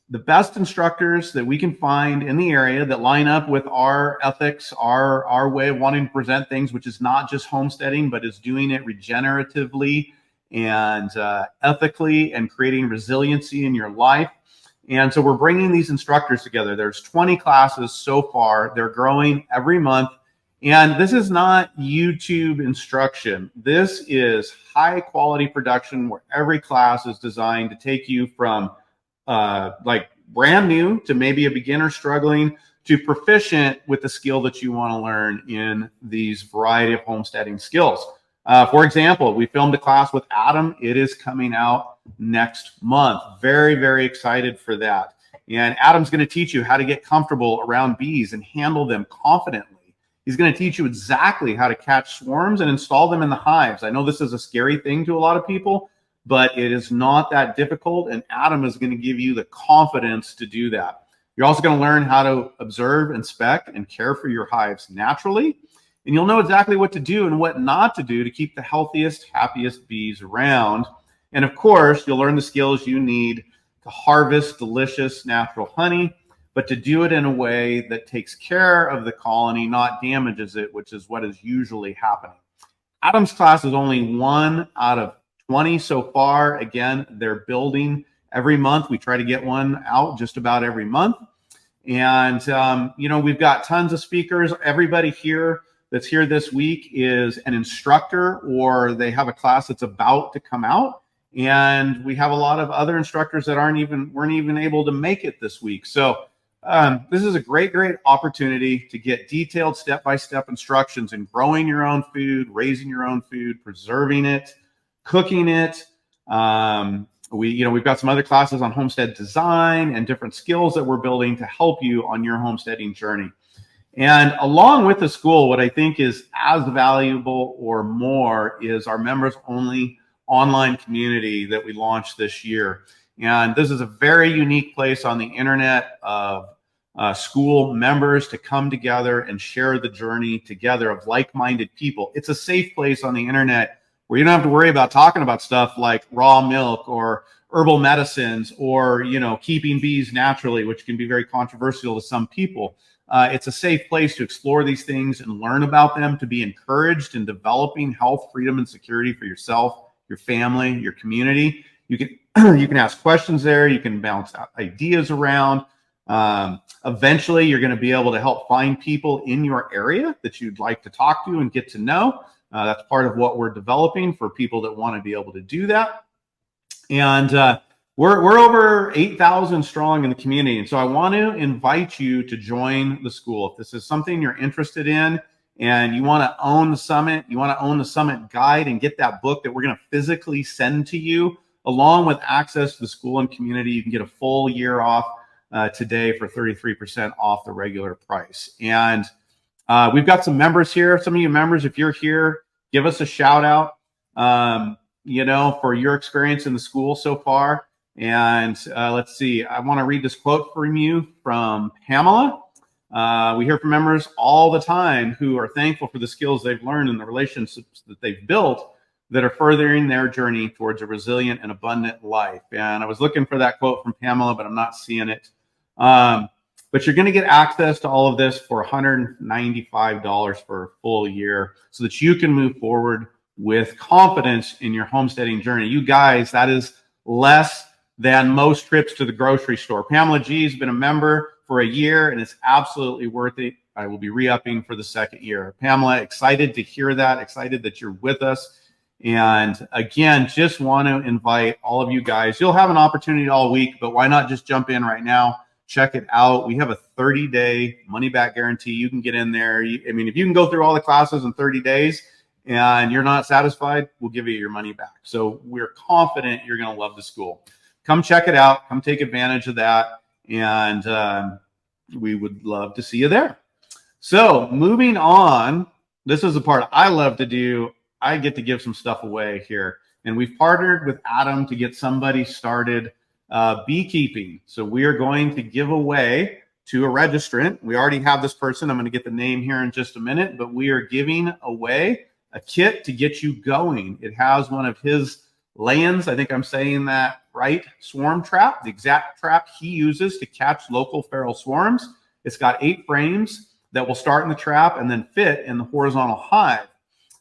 the best instructors that we can find in the area that line up with our ethics, our way of wanting to present things, which is not just homesteading, but is doing it regeneratively and ethically and creating resiliency in your life. And so we're bringing these instructors together. There's 20 classes so far. They're growing every month. And this is not YouTube instruction. This is high quality production where every class is designed to take you from like brand new to maybe a beginner struggling to proficient with the skill that you want to learn in these variety of homesteading skills. For example, we filmed a class with Adam. It is coming out next month. Very, very excited for that. And Adam's going to teach you how to get comfortable around bees and handle them confidently. He's going to teach you exactly how to catch swarms and install them in the hives. I know this is a scary thing to a lot of people, but it is not that difficult. And Adam is going to give you the confidence to do that. You're also going to learn how to observe, inspect, and care for your hives naturally. And you'll know exactly what to do and what not to do to keep the healthiest, happiest bees around. And of course, you'll learn the skills you need to harvest delicious natural honey, but to do it in a way that takes care of the colony, not damages it, which is what is usually happening. Adam's class is only one out of 20 so far. Again, they're building every month. We try to get one out just about every month. And, you know, we've got tons of speakers. Everybody here that's here this week is an instructor, or they have a class that's about to come out. And we have a lot of other instructors that weren't even able to make it this week. So this is a great opportunity to get detailed step-by-step instructions in growing your own food, raising your own food, preserving it, cooking it. We've got some other classes on homestead design and different skills that we're building to help you on your homesteading journey. And along with the school, what I think is as valuable or more is our members only online community that we launched this year. And this is a very unique place on the internet of school members to come together and share the journey together of like-minded people. It's a safe place on the internet where you don't have to worry about talking about stuff like raw milk or herbal medicines or, you know, keeping bees naturally, which can be very controversial to some people. It's a safe place to explore these things and learn about them, to be encouraged in developing health, freedom, and security for yourself, your family, your community. You can ask questions there. You can bounce ideas around. Eventually, you're going to be able to help find people in your area that you'd like to talk to and get to know. That's part of what we're developing for people that want to be able to do that. And we're over 8,000 strong in the community. And so I want to invite you to join the school. If this is something you're interested in and you want to own the summit, you want to own the summit guide and get that book that we're going to physically send to you, along with access to the school and community, you can get a full year off today for 33% off the regular price. And we've got some members here. Some of you members, if you're here, give us a shout out, you know, for your experience in the school so far. And let's see, I want to read this quote from you from Pamela. We hear from members all the time who are thankful for the skills they've learned and the relationships that they've built that are furthering their journey towards a resilient and abundant life. And I was looking for that quote from Pamela, but I'm not seeing it. But you're going to get access to all of this for $195 for a full year so that you can move forward with confidence in your homesteading journey. You guys, that is less than most trips to the grocery store. Pamela G has been a member for a year, and it's absolutely worth it. I will be re-upping for the second year. Pamela, excited to hear that, excited that you're with us. And again, just want to invite all of you guys. You'll have an opportunity all week, but why not just jump in right now? Check it out. We have a 30-day money-back guarantee. You can get in there. I mean, if you can go through all the classes in 30 days and you're not satisfied, we'll give you your money back. So we're confident you're going to love the school. Come check it out. Come take advantage of that. And we would love to see you there. So moving on, this is the part I love to do. I get to give some stuff away here. And we've partnered with Adam to get somebody started beekeeping. So we are going to give away to a registrant. We already have this person. I'm going to get the name here in just a minute, but we are giving away a kit to get you going. It has one of his Lands, I think I'm saying that right, swarm trap, the exact trap he uses to catch local feral swarms. It's got 8 frames that will start in the trap and then fit in the horizontal hive.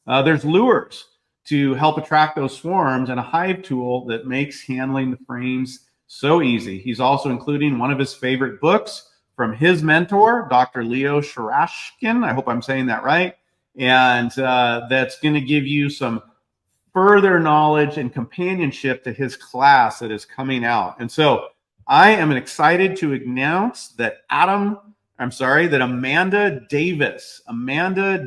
There's lures to help attract those swarms and a hive tool that makes handling the frames so easy. He's also including one of his favorite books from his mentor, Dr. Leo Sharashkin. I hope I'm saying that right. And that's going to give you some further knowledge and companionship to his class that is coming out. And so I am excited to announce that Amanda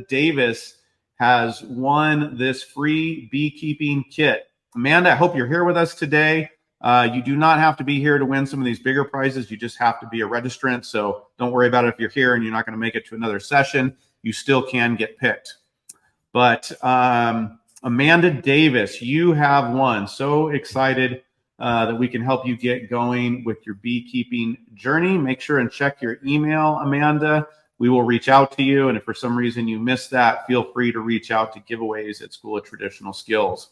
Davis has won this free beekeeping kit. Amanda, I hope you're here with us today. You do not have to be here to win some of these bigger prizes. You just have to be a registrant. So don't worry about it if you're here and you're not going to make it to another session. You still can get picked. But Amanda Davis, you have won. So excited that we can help you get going with your beekeeping journey. Make sure and check your email, Amanda. We will reach out to you. And if for some reason you missed that, feel free to reach out to giveaways at School of Traditional Skills.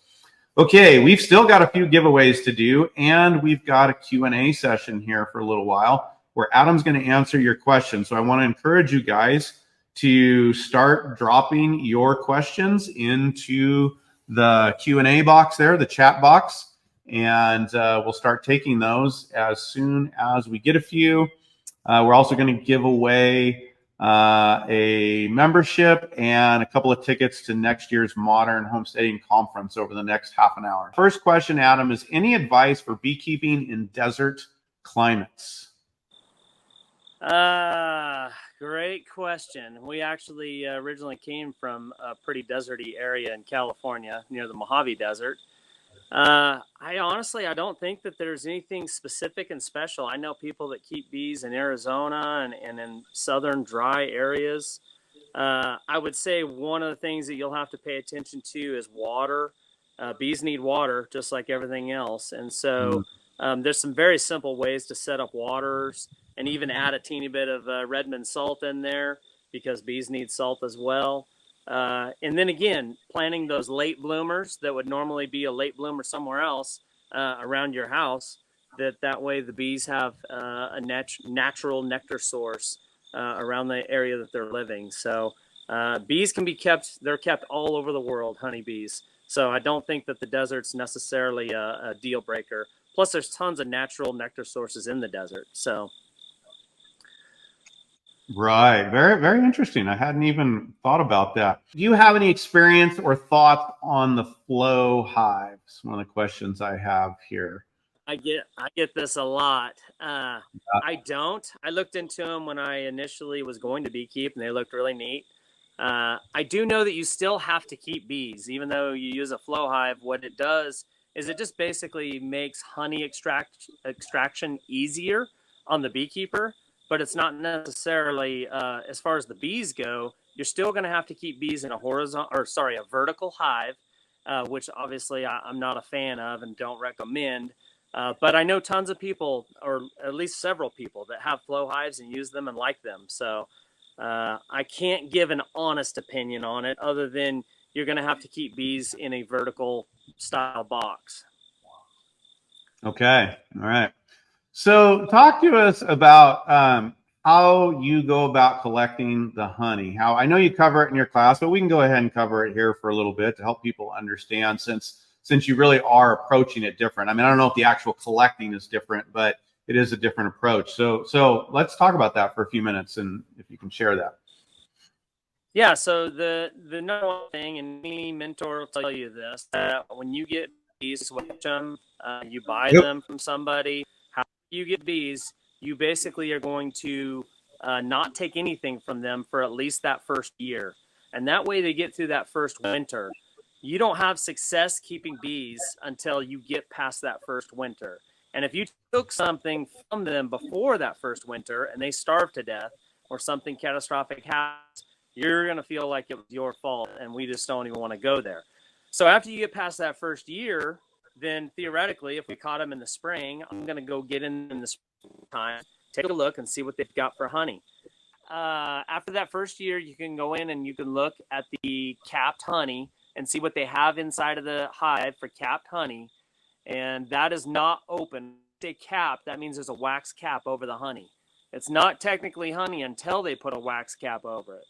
Okay, we've still got a few giveaways to do, and we've got a Q&A session here for a little while where Adam's going to answer your questions. So I want to encourage you guys to start dropping your questions into the Q&A box there, the chat box, and we'll start taking those as soon as we get a few. We're also going to give away a membership and a couple of tickets to next year's Modern Homesteading Conference over the next half an hour. First question, Adam, is any advice for beekeeping in desert climates? Great question. We actually originally came from a pretty deserty area in California near the Mojave Desert. I don't think that there's anything specific and special. I know people that keep bees in Arizona and in southern dry areas. I would say one of the things that you'll have to pay attention to is water. Bees need water just like everything else. And so there's some very simple ways to set up waters and even add a teeny bit of Redmond salt in there because bees need salt as well. And then again, planting those late bloomers that would normally be a late bloomer somewhere else around your house, that way the bees have a natural nectar source around the area that they're living. So bees can be they're kept all over the world, honeybees. So I don't think that the desert's necessarily a deal breaker. Plus, there's tons of natural nectar sources in the desert. So. Right. Very, very interesting. I hadn't even thought about that. Do you have any experience or thoughts on the flow hives? One of the questions I have here. I get this a lot. I don't. I looked into them when I initially was going to beekeep, and they looked really neat. I do know that you still have to keep bees, even though you use a flow hive. What it does is it just basically makes honey extraction easier on the beekeeper. But it's not necessarily, as far as the bees go, you're still going to have to keep bees in a vertical hive, which obviously I'm not a fan of and don't recommend. But I know tons of people, or at least several people, that have flow hives and use them and like them. So I can't give an honest opinion on it other than you're going to have to keep bees in a vertical style box. Okay. All right. So talk to us about how you go about collecting the honey. How I know you cover it in your class, but we can go ahead and cover it here for a little bit to help people understand since you really are approaching it different. I mean, I don't know if the actual collecting is different, but it is a different approach. So let's talk about that for a few minutes, and if you can share that. Yeah, so the number one thing, and any mentor will tell you this, that when you get bees, switch them, you buy them from somebody. How you get bees, you basically are going to not take anything from them for at least that first year. And that way they get through that first winter. You don't have success keeping bees until you get past that first winter. And if you took something from them before that first winter and they starve to death or something catastrophic happens, you're going to feel like it was your fault, and we just don't even want to go there. So after you get past that first year, then theoretically, if we caught them in the spring, I'm going to go get in the springtime, take a look and see what they've got for honey. After that first year, you can go in and you can look at the capped honey and see what they have inside of the hive for capped honey. And that is not open. They capped, that means there's a wax cap over the honey. It's not technically honey until they put a wax cap over it.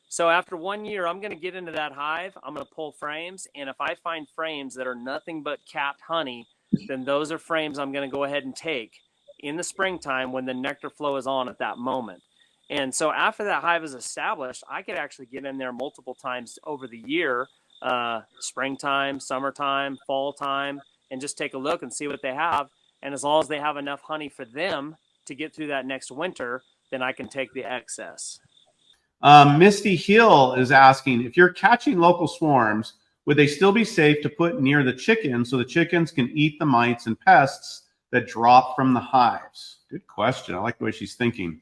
So after 1 year, I'm going to get into that hive. I'm going to pull frames. And if I find frames that are nothing but capped honey, then those are frames I'm going to go ahead and take in the springtime when the nectar flow is on at that moment. And so after that hive is established, I could actually get in there multiple times over the year, springtime, summertime, fall time, and just take a look and see what they have. And as long as they have enough honey for them to get through that next winter, then I can take the excess. Misty Hill is asking, if you're catching local swarms, would they still be safe to put near the chickens so the chickens can eat the mites and pests that drop from the hives? Good question. I like the way she's thinking.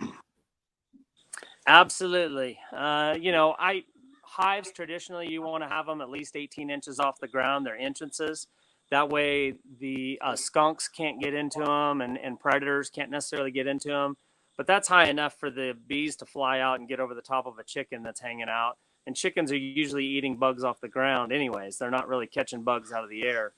Absolutely. Hives, traditionally, you want to have them at least 18 inches off the ground, their entrances. That way the skunks can't get into them and predators can't necessarily get into them. But that's high enough for the bees to fly out and get over the top of a chicken that's hanging out. And chickens are usually eating bugs off the ground anyways. They're not really catching bugs out of the air.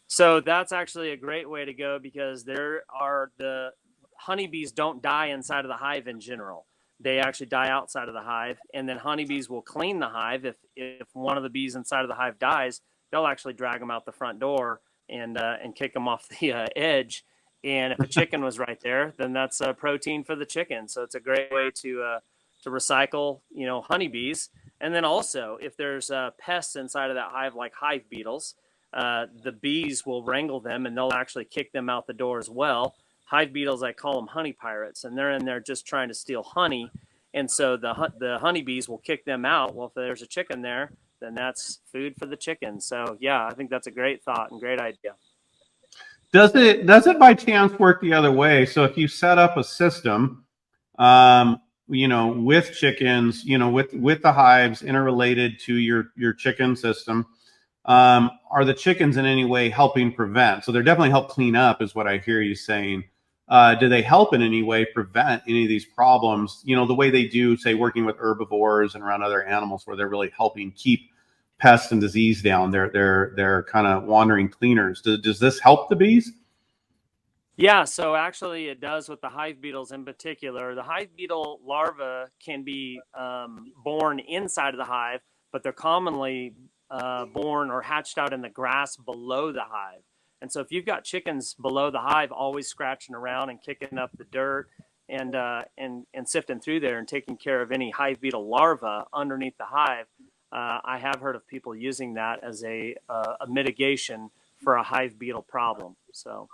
So that's actually a great way to go because the honeybees don't die inside of the hive in general. They actually die outside of the hive. And then honeybees will clean the hive. If one of the bees inside of the hive dies, they'll actually drag them out the front door and kick them off the edge. And if a chicken was right there, then that's protein for the chicken. So it's a great way to recycle, honeybees. And then also, if there's pests inside of that hive, like hive beetles, the bees will wrangle them and they'll actually kick them out the door as well. Hive beetles, I call them honey pirates, and they're in there just trying to steal honey. And so the honeybees will kick them out. Well, if there's a chicken there, then that's food for the chicken. So yeah, I think that's a great thought and great idea. Does it by chance work the other way? So if you set up a system, with chickens, with the hives interrelated to your chicken system, are the chickens in any way helping prevent? So they're definitely help clean up, is what I hear you saying. Do they help in any way prevent any of these problems? The way they do, say, working with herbivores and around other animals, where they're really helping keep pests and disease down. They're kind of wandering cleaners. Does this help the bees? Yeah, so actually it does with the hive beetles in particular. The hive beetle larvae can be born inside of the hive, but they're commonly born or hatched out in the grass below the hive. And so if you've got chickens below the hive always scratching around and kicking up the dirt and sifting through there and taking care of any hive beetle larvae underneath the hive, I have heard of people using that as a mitigation for a hive beetle problem. So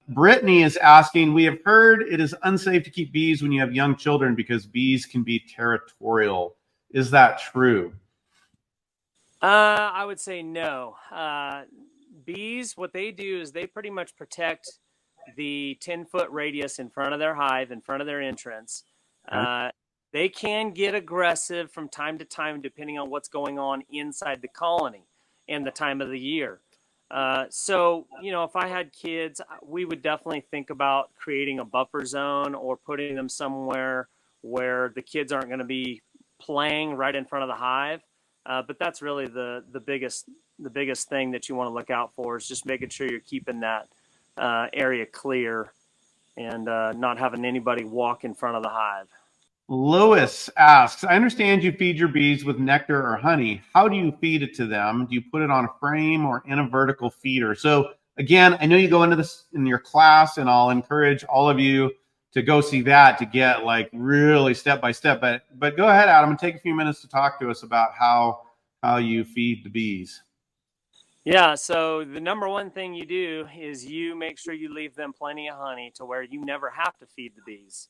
Brittany is asking, we have heard it is unsafe to keep bees when you have young children because bees can be territorial. Is that true? I would say no. Bees, what they do is they pretty much protect the 10-foot radius in front of their hive, in front of their entrance. Okay. They can get aggressive from time to time, depending on what's going on inside the colony and the time of the year. So, if I had kids, we would definitely think about creating a buffer zone or putting them somewhere where the kids aren't going to be playing right in front of the hive. But that's really the biggest thing that you want to look out for, is just making sure you're keeping that area clear and not having anybody walk in front of the hive. Lewis asks, I understand you feed your bees with nectar or honey. How do you feed it to them? Do you put it on a frame or in a vertical feeder? So again, I know you go into this in your class, and I'll encourage all of you to go see that to get like really step by step. But go ahead, Adam, and take a few minutes to talk to us about how you feed the bees. Yeah, so the number one thing you do is you make sure you leave them plenty of honey to where you never have to feed the bees.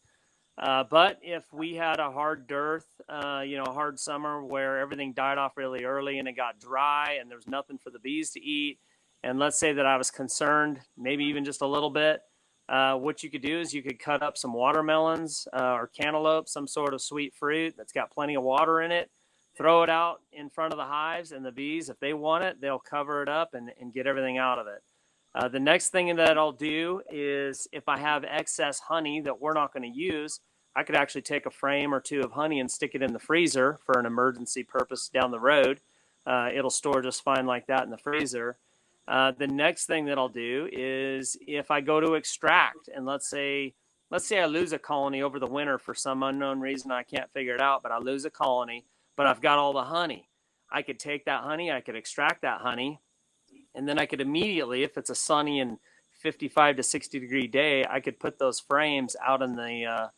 But if we had a hard dearth, a hard summer where everything died off really early and it got dry and there was nothing for the bees to eat, and let's say that I was concerned, maybe even just a little bit, what you could do is you could cut up some watermelons or cantaloupe, some sort of sweet fruit that's got plenty of water in it, throw it out in front of the hives, and the bees, if they want it, they'll cover it up and get everything out of it. The next thing that I'll do is, if I have excess honey that we're not going to use, I could actually take a frame or two of honey and stick it in the freezer for an emergency purpose down the road. It'll store just fine like that in the freezer. The next thing that I'll do is, if I go to extract, and let's say I lose a colony over the winter for some unknown reason, I can't figure it out, but I lose a colony, but I've got all the honey. I could take that honey, I could extract that honey, and then I could immediately, if it's a sunny and 55 to 60 degree day, I could put those frames out in the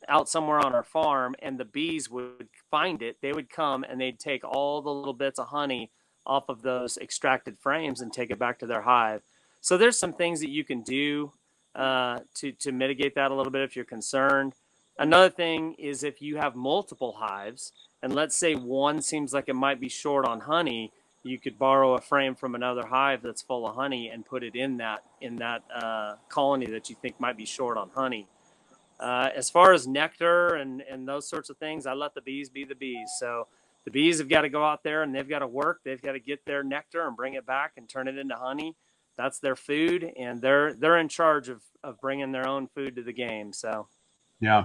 out somewhere on our farm, and the bees would find it. They would come and they'd take all the little bits of honey off of those extracted frames and take it back to their hive. So there's some things that you can do to mitigate that a little bit if you're concerned. Another thing is, if you have multiple hives, and let's say one seems like it might be short on honey, you could borrow a frame from another hive that's full of honey and put it in that colony that you think might be short on honey. As far as nectar and those sorts of things, I let the bees be the bees. So the bees have got to go out there and they've got to work. They've got to get their nectar and bring it back and turn it into honey. That's their food, and they're in charge of bringing their own food to the game. So yeah,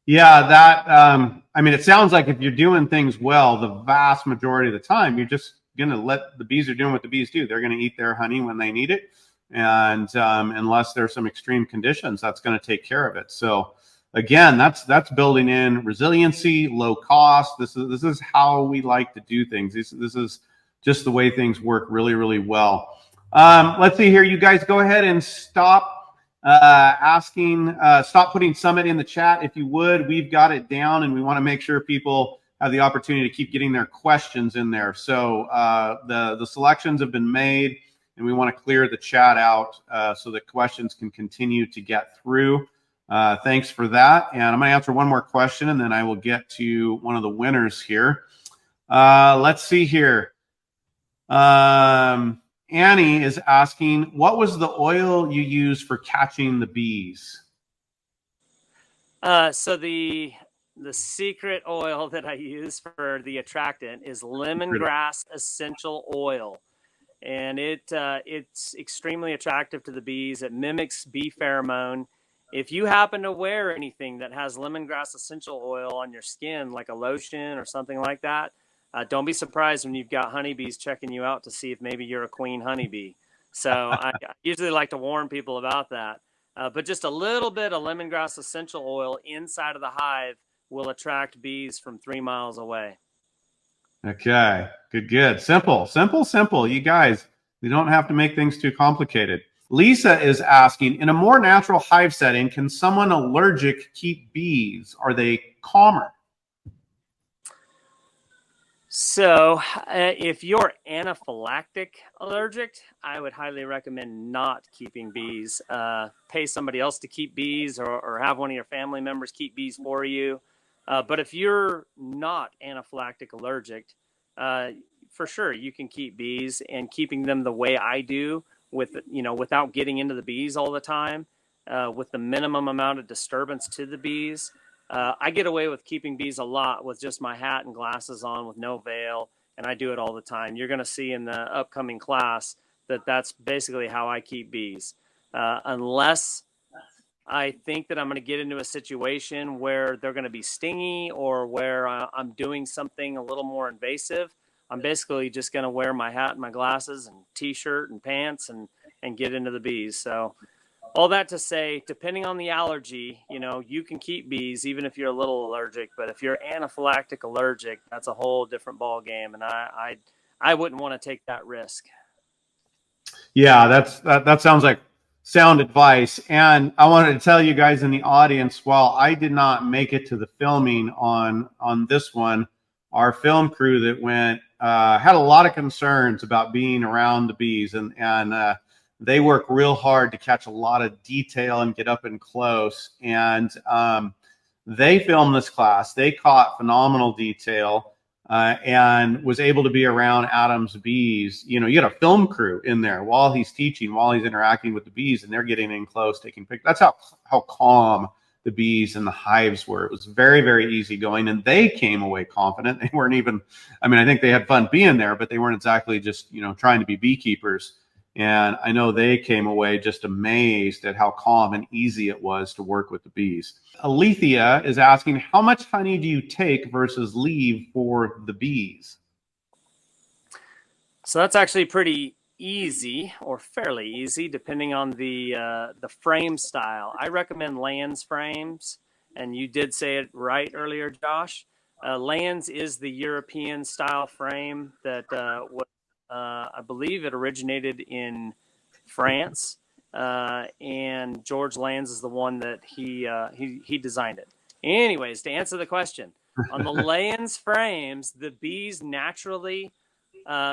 that it sounds like if you're doing things well, the vast majority of the time, you're just gonna let the bees are doing what the bees do. They're gonna eat their honey when they need it, and unless there's some extreme conditions, that's going to take care of it. So again, that's building in resiliency, low cost. This is how we like to do things. This is just the way things work really, really well. Let's see here. You guys go ahead and stop stop putting Summit in the chat if you would. We've got it down, and we want to make sure people have the opportunity to keep getting their questions in there. So the selections have been made, and we want to clear the chat out so that questions can continue to get through. Thanks for that. And I'm going to answer one more question, and then I will get to one of the winners here. Let's see here. Annie is asking, what was the oil you used for catching the bees? So the secret oil that I use for the attractant is lemongrass essential oil. And it's extremely attractive to the bees. It mimics bee pheromone. If you happen to wear anything that has lemongrass essential oil on your skin, like a lotion or something like that, don't be surprised when you've got honeybees checking you out to see if maybe you're a queen honeybee. So I usually like to warn people about that. But just a little bit of lemongrass essential oil inside of the hive will attract bees from 3 miles away. Okay, good. Simple. You guys, we don't have to make things too complicated. Lisa is asking, in a more natural hive setting, can someone allergic keep bees? Are they calmer? So if you're anaphylactic allergic, I would highly recommend not keeping bees. Pay somebody else to keep bees, or have one of your family members keep bees for you. But if you're not anaphylactic allergic, for sure you can keep bees, and keeping them the way I do, without getting into the bees all the time, with the minimum amount of disturbance to the bees. I get away with keeping bees a lot with just my hat and glasses on with no veil, and I do it all the time. You're going to see in the upcoming class that that's basically how I keep bees. Unless I think that I'm going to get into a situation where they're going to be stingy, or where I'm doing something a little more invasive, I'm basically just going to wear my hat and my glasses and t-shirt and pants and get into the bees. So all that to say, depending on the allergy, you can keep bees even if you're a little allergic. But if you're anaphylactic allergic, that's a whole different ball game, and I wouldn't want to take that risk. Yeah, that sounds like sound advice. And I wanted to tell you guys in the audience, while I did not make it to the filming on this one, our film crew that went had a lot of concerns about being around the bees, and they work real hard to catch a lot of detail and get up and close. And they filmed this class. They caught phenomenal detail and was able to be around Adam's bees. You had a film crew in there while he's teaching, while he's interacting with the bees, and they're getting in close, taking pictures. That's how calm the bees and the hives were. It was very, very easy going, and they came away confident. They weren't even, I think they had fun being there, but they weren't exactly just, trying to be beekeepers. And I know they came away just amazed at how calm and easy it was to work with the bees. Alethea is asking, how much honey do you take versus leave for the bees? So that's actually pretty easy, or fairly easy, depending on the frame style. I recommend Lands frames, and you did say it right earlier, Josh. Lands is the European style frame that I believe it originated in France, and George Lands is the one that he designed it. Anyways, to answer the question, on the Lands frames, the bees naturally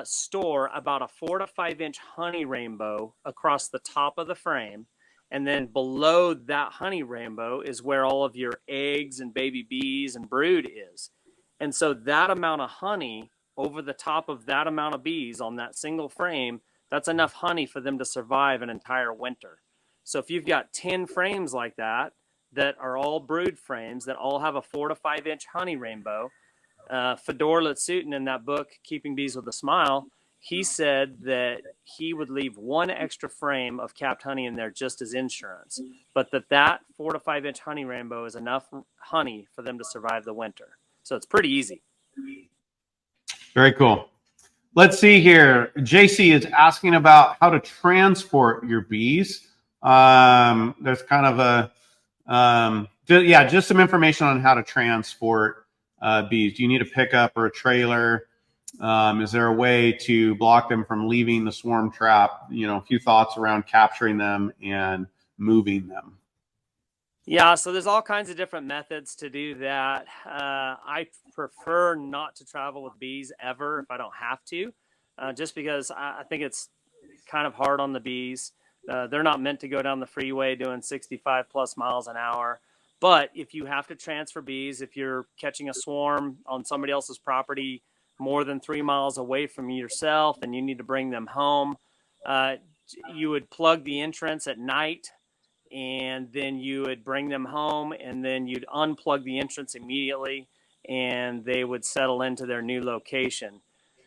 store about a 4 to 5 inch honey rainbow across the top of the frame, and then below that honey rainbow is where all of your eggs and baby bees and brood is. And so that amount of honey over the top of that amount of bees on that single frame, that's enough honey for them to survive an entire winter. So if you've got 10 frames like that are all brood frames that all have a 4 to 5 inch honey rainbow, Fedor Lutsutin in that book, Keeping Bees with a Smile, he said that he would leave one extra frame of capped honey in there just as insurance, but that 4 to 5 inch honey rainbow is enough honey for them to survive the winter. So it's pretty easy. Very cool. Let's see here. JC is asking about how to transport your bees. There's kind of just some information on how to transport bees. Do you need a pickup or a trailer? Is there a way to block them from leaving the swarm trap? You know, a few thoughts around capturing them and moving them. Yeah, so there's all kinds of different methods to do that. I prefer not to travel with bees ever if I don't have to, just because I think it's kind of hard on the bees. They're not meant to go down the freeway doing 65 plus miles an hour. But if you have to transfer bees, if you're catching a swarm on somebody else's property more than 3 miles away from yourself and you need to bring them home, you would plug the entrance at night, and then you would bring them home, and then you'd unplug the entrance immediately, and they would settle into their new location.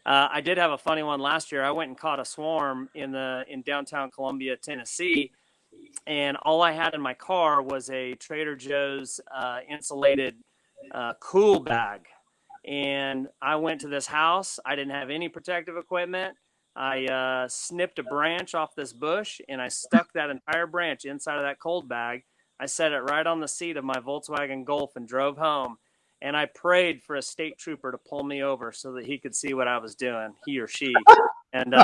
I did have a funny one last year. I went and caught a swarm in downtown Columbia, Tennessee, and all I had in my car was a Trader Joe's insulated cool bag. And I went to this house. I didn't have any protective equipment. I snipped a branch off this bush, and I stuck that entire branch inside of that cold bag. I set it right on the seat of my Volkswagen Golf and drove home. And I prayed for a state trooper to pull me over so that he could see what I was doing, he or she. And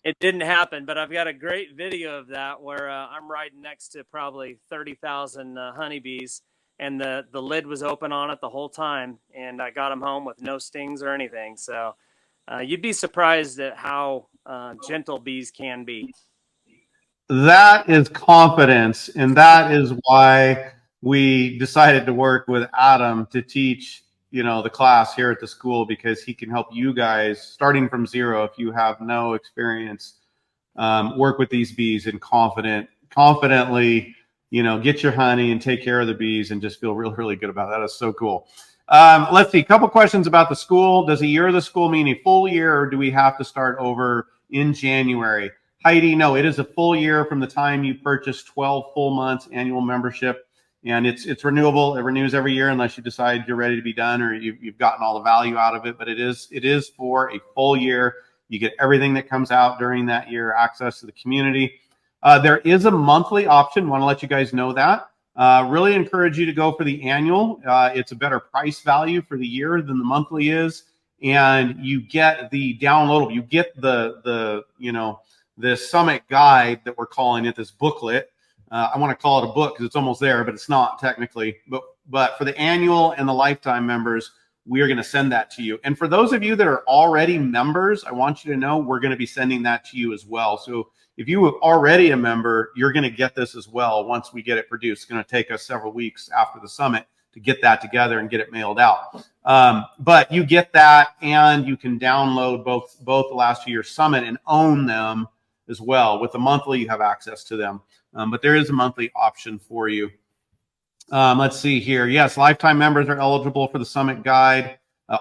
it didn't happen, but I've got a great video of that where I'm riding next to probably 30,000 honeybees, and the lid was open on it the whole time, and I got them home with no stings or anything. So you'd be surprised at how gentle bees can be. That is confidence, and that is why we decided to work with Adam to teach, you know, the class here at the school, because he can help you guys starting from zero if you have no experience, work with these bees and confidently, you know, get your honey and take care of the bees and just feel really, really good about it. That is so cool. Let's see, a couple questions about the school. Does a year of the school mean a full year, or do we have to start over in January? Heidi, no, it is a full year from the time you purchase 12 full months annual membership, and it's renewable. It renews every year unless you decide you're ready to be done or you've gotten all the value out of it. But it is for a full year. You get everything that comes out during that year, access to the community. There is a monthly option. Want to let you guys know that. Really encourage you to go for the annual. It's a better price value for the year than the monthly is, and you get the downloadable. You get the summit guide that we're calling it, this booklet. I want to call it a book because it's almost there, but it's not technically. But for the annual and the lifetime members, we are going to send that to you. And for those of you that are already members, I want you to know we're going to be sending that to you as well. So if you are already a member, you're going to get this as well once we get it produced. It's going to take us several weeks after the summit to get that together and get it mailed out. But you get that, and you can download both the last 2 years summit and own them as well. With the monthly, you have access to them. But there is a monthly option for you. Let's see here. Yes, lifetime members are eligible for the summit guide.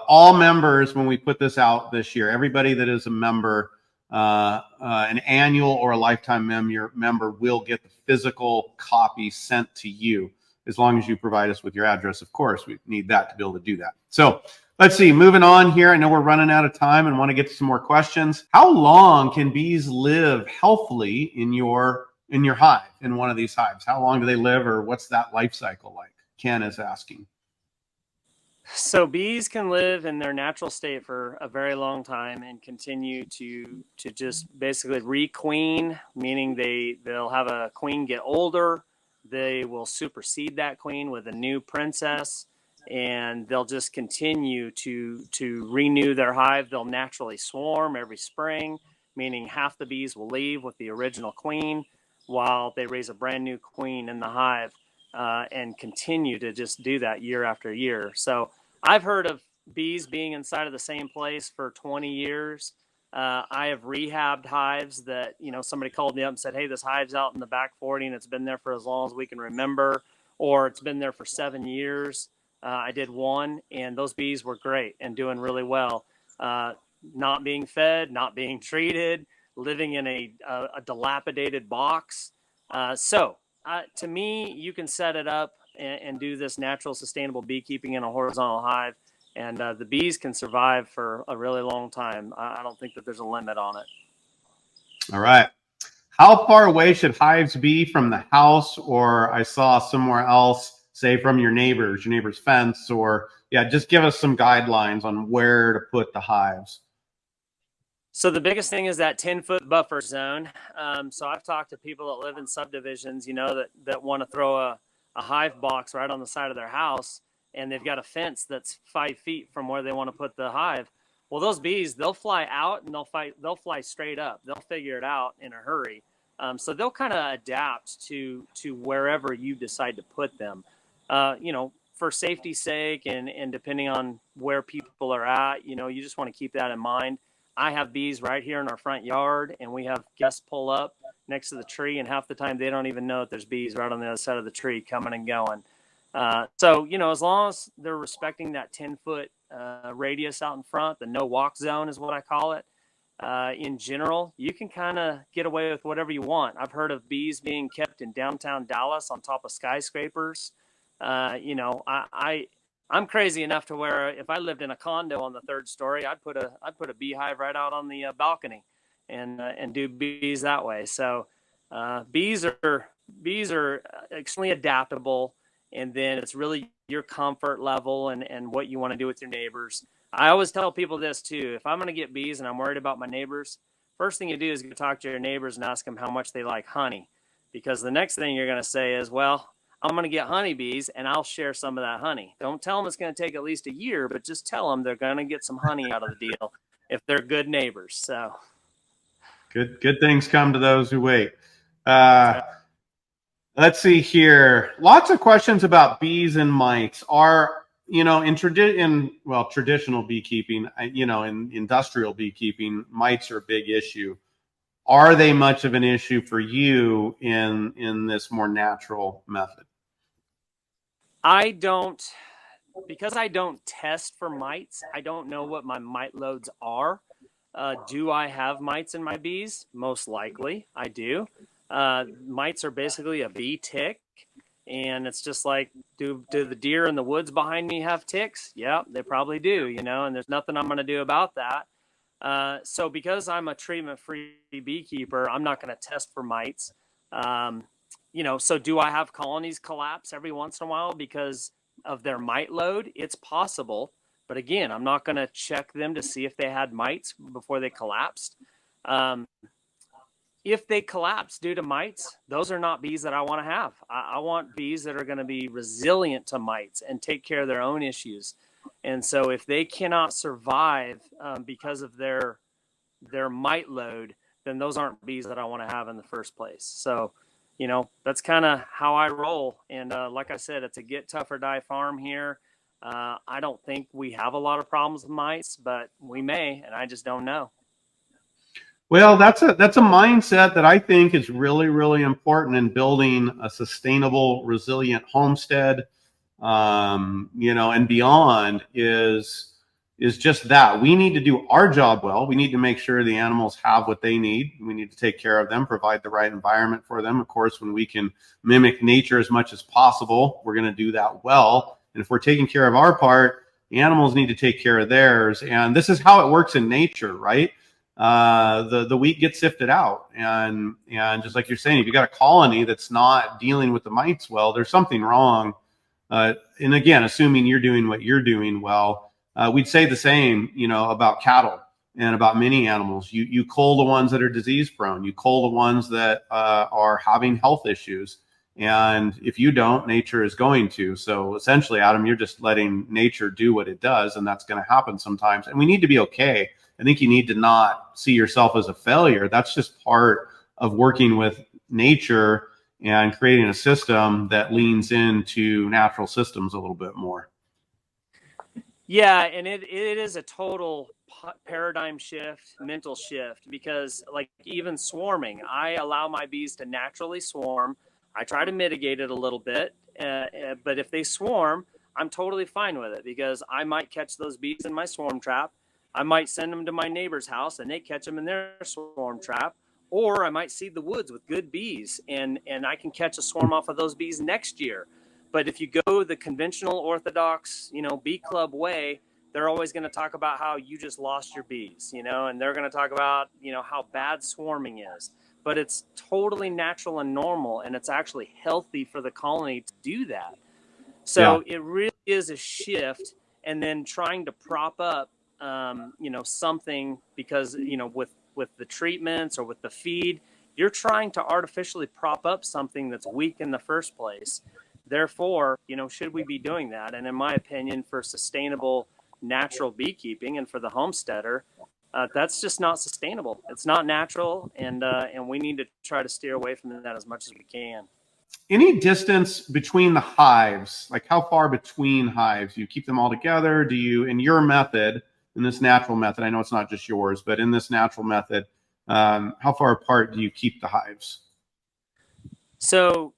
All members, when we put this out this year, everybody that is a member, an annual or a lifetime member will get the physical copy sent to you, as long as you provide us with your address. Of course, we need that to be able to do that. So let's see, moving on here. I know we're running out of time and want to get to some more questions. How long can bees live healthily in your hive, in one of these hives? How long do they live, or what's that life cycle like? Ken is asking. So bees can live in their natural state for a very long time and continue to just basically requeen, meaning they'll have a queen get older, they will supersede that queen with a new princess, and they'll just continue to renew their hive. They'll naturally swarm every spring, meaning half the bees will leave with the original queen while they raise a brand new queen in the hive, and continue to just do that year after year. So I've heard of bees being inside of the same place for 20 years. I have rehabbed hives that, somebody called me up and said, hey, this hive's out in the back 40 and it's been there for as long as we can remember, or it's been there for 7 years. I did one, and those bees were great and doing really well. Not being fed, not being treated, living in a dilapidated box. So to me, you can set it up and do this natural sustainable beekeeping in a horizontal hive, and the bees can survive for a really long time. I don't think that there's a limit on it. All right. How far away should hives be from the house, or I saw somewhere else, say from your neighbor's fence, or just give us some guidelines on where to put the hives. So the biggest thing is that 10-foot buffer zone. So I've talked to people that live in subdivisions, that want to throw a hive box right on the side of their house, and they've got a fence that's 5 feet from where they want to put the hive. Well, those bees, they'll fly out and they'll fly straight up. They'll figure it out in a hurry. So they'll kind of adapt to wherever you decide to put them. For safety's sake and depending on where people are at, you just want to keep that in mind. I have bees right here in our front yard, and we have guests pull up next to the tree, and half the time they don't even know that there's bees right on the other side of the tree coming and going. So, as long as they're respecting that 10-foot radius out in front, the no walk zone is what I call it. In general, you can kind of get away with whatever you want. I've heard of bees being kept in downtown Dallas on top of skyscrapers. I'm crazy enough to where if I lived in a condo on the third story, I'd put a beehive right out on the balcony, and do bees that way. So bees are extremely adaptable, and then it's really your comfort level and what you want to do with your neighbors. I always tell people this too: if I'm going to get bees and I'm worried about my neighbors, first thing you do is go talk to your neighbors and ask them how much they like honey, because the next thing you're going to say is, well, I'm going to get honeybees and I'll share some of that honey. Don't tell them it's going to take at least a year, but just tell them they're going to get some honey out of the deal if they're good neighbors. So Good things come to those who wait. Let's see here. Lots of questions about bees and mites. Are, in traditional beekeeping, in industrial beekeeping, mites are a big issue. Are they much of an issue for you in this more natural method? Because I don't test for mites, I don't know what my mite loads are. Do I have mites in my bees? Most likely I do. Mites are basically a bee tick, and it's just like, do the deer in the woods behind me have ticks? Yeah, they probably do, and there's nothing I'm going to do about that. So because I'm a treatment-free beekeeper, I'm not going to test for mites. So do I have colonies collapse every once in a while because of their mite load? It's possible. But again, I'm not going to check them to see if they had mites before they collapsed. If they collapse due to mites, those are not bees that I want to have. I want bees that are going to be resilient to mites and take care of their own issues. And so if they cannot survive because of their mite load, then those aren't bees that I want to have in the first place. So, that's kind of how I roll. And like I said, it's a get tough or die farm here. I don't think we have a lot of problems with mites, but we may, and I just don't know. Well, that's a mindset that I think is really, really important in building a sustainable, resilient homestead, and beyond is just that. We need to do our job well. We need to make sure the animals have what they need. We need to take care of them, provide the right environment for them. Of course, when we can mimic nature as much as possible, we're going to do that well. And if we're taking care of our part, the animals need to take care of theirs. And this is how it works in nature, right? The wheat gets sifted out, and just like you're saying, if you got a colony that's not dealing with the mites well, there's something wrong. And again, assuming you're doing what you're doing well, we'd say the same, about cattle and about many animals. You cull the ones that are disease prone. You cull the ones that are having health issues. And if you don't, nature is going to. So essentially, Adam, you're just letting nature do what it does, and that's going to happen sometimes. And we need to be okay. I think you need to not see yourself as a failure. That's just part of working with nature and creating a system that leans into natural systems a little bit more. Yeah, and it is a total paradigm shift, mental shift, because like even swarming, I allow my bees to naturally swarm. I try to mitigate it a little bit, but if they swarm, I'm totally fine with it, because I might catch those bees in my swarm trap. I might send them to my neighbor's house and they catch them in their swarm trap. Or I might seed the woods with good bees and I can catch a swarm off of those bees next year. But if you go the conventional orthodox, bee club way, they're always going to talk about how you just lost your bees, and they're going to talk about, how bad swarming is. But it's totally natural and normal, and it's actually healthy for the colony to do that. So It really is a shift, and then trying to prop up something, because, with the treatments or with the feed, you're trying to artificially prop up something that's weak in the first place. Therefore, should we be doing that? And in my opinion, for sustainable natural beekeeping and for the homesteader, that's just not sustainable. It's not natural, and we need to try to steer away from that as much as we can. Any distance between the hives, like how far between hives? Do you keep them all together? Do you, in your method, in this natural method, I know it's not just yours, but in this natural method, how far apart do you keep the hives? So,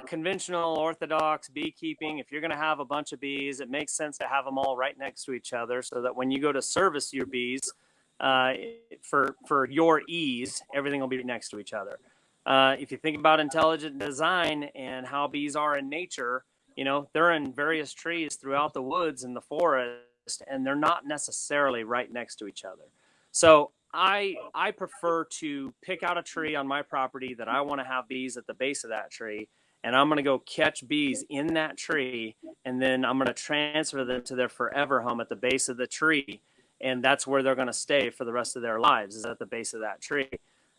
conventional orthodox beekeeping, if you're going to have a bunch of bees, it makes sense to have them all right next to each other, so that when you go to service your bees, for your ease, everything will be next to each other. If you think about intelligent design and how bees are in nature, they're in various trees throughout the woods and the forest, and they're not necessarily right next to each other. So I prefer to pick out a tree on my property that I want to have bees at the base of that tree, and I'm going to go catch bees in that tree, and then I'm going to transfer them to their forever home at the base of the tree, and that's where they're going to stay for the rest of their lives, is at the base of that tree.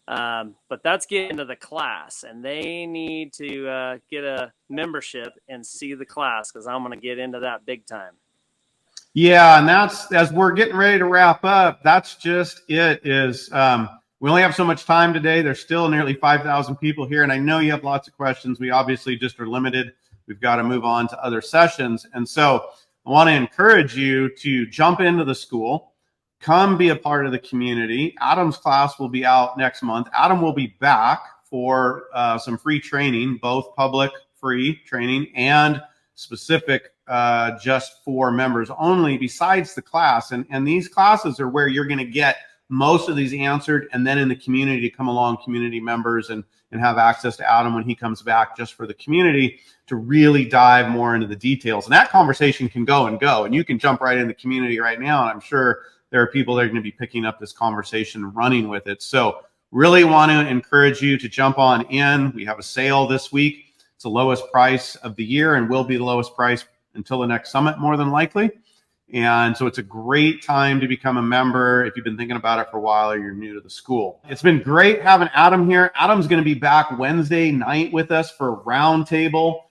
But that's getting into the class, and they need to get a membership and see the class, because I'm going to get into that big time. Yeah, and that's, as we're getting ready to wrap up, that's just it. We only have so much time today. There's still nearly 5,000 people here, and I know you have lots of questions. We obviously just are limited. We've got to move on to other sessions. And so I want to encourage you to jump into the school, come be a part of the community. Adam's class will be out next month. Adam will be back for some free training, both public free training and specific just for members only, besides the class. And these classes are where you're going to get most of these answered, and then in the community, come along community members and have access to Adam when he comes back, just for the community to really dive more into the details. And that conversation can go, and you can jump right in the community right now, and I'm sure there are people that are going to be picking up this conversation and running with it. So really want to encourage you to jump on in. We have a sale this week. It's the lowest price of the year, and will be the lowest price until the next summit, more than likely. And so it's a great time to become a member if you've been thinking about it for a while or you're new to the school. It's been great having Adam here. Adam's going to be back Wednesday night with us for a roundtable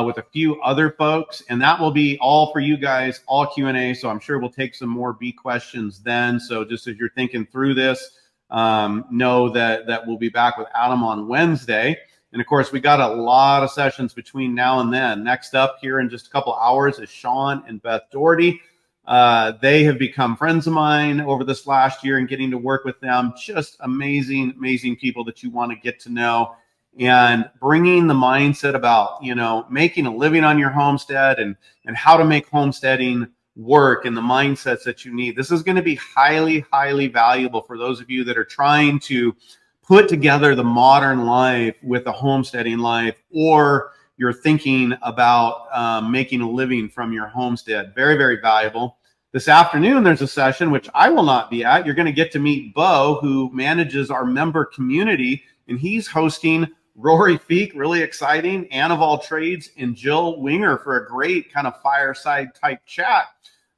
with a few other folks, and that will be all for you guys, all Q&A. So I'm sure we'll take some more bee questions then. So just as you're thinking through this, know that we'll be back with Adam on Wednesday. And of course, we got a lot of sessions between now and then. Next up here in just a couple hours is Sean and Beth Doherty. They have become friends of mine over this last year, and getting to work with them, just amazing, amazing people that you want to get to know, and bringing the mindset about, making a living on your homestead and how to make homesteading work, and the mindsets that you need. This is going to be highly, highly valuable for those of you that are trying to put together the modern life with a homesteading life, or you're thinking about making a living from your homestead. Very, very valuable. This afternoon, there's a session which I will not be at. You're going to get to meet Bo, who manages our member community, and he's hosting Rory Feek, really exciting, Ann of All Trades, and Jill Winger for a great kind of fireside type chat,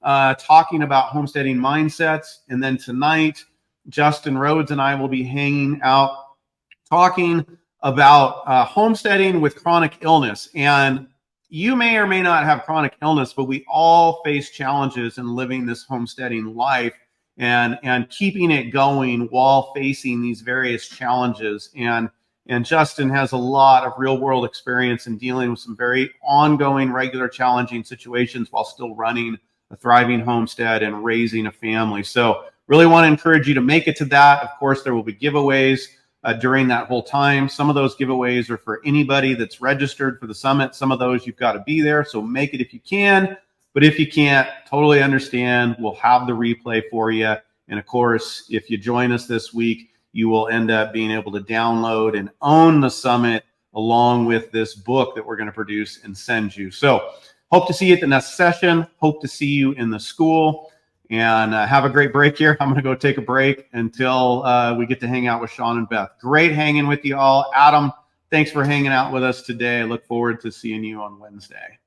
talking about homesteading mindsets. And then tonight, Justin Rhodes and I will be hanging out talking about homesteading with chronic illness. And you may or may not have chronic illness, but we all face challenges in living this homesteading life and keeping it going while facing these various challenges. And Justin has a lot of real world experience in dealing with some very ongoing, regular, challenging situations while still running a thriving homestead and raising a family. So really want to encourage you to make it to that. Of course, there will be giveaways during that whole time. Some of those giveaways are for anybody that's registered for the summit. Some of those you've got to be there, so make it if you can. But if you can't, totally understand. We'll have the replay for you. And of course, if you join us this week, you will end up being able to download and own the summit along with this book that we're going to produce and send you. So hope to see you at the next session. Hope to see you in the school. And have a great break here. I'm going to go take a break until we get to hang out with Sean and Beth. Great hanging with you all. Adam, thanks for hanging out with us today. I look forward to seeing you on Wednesday.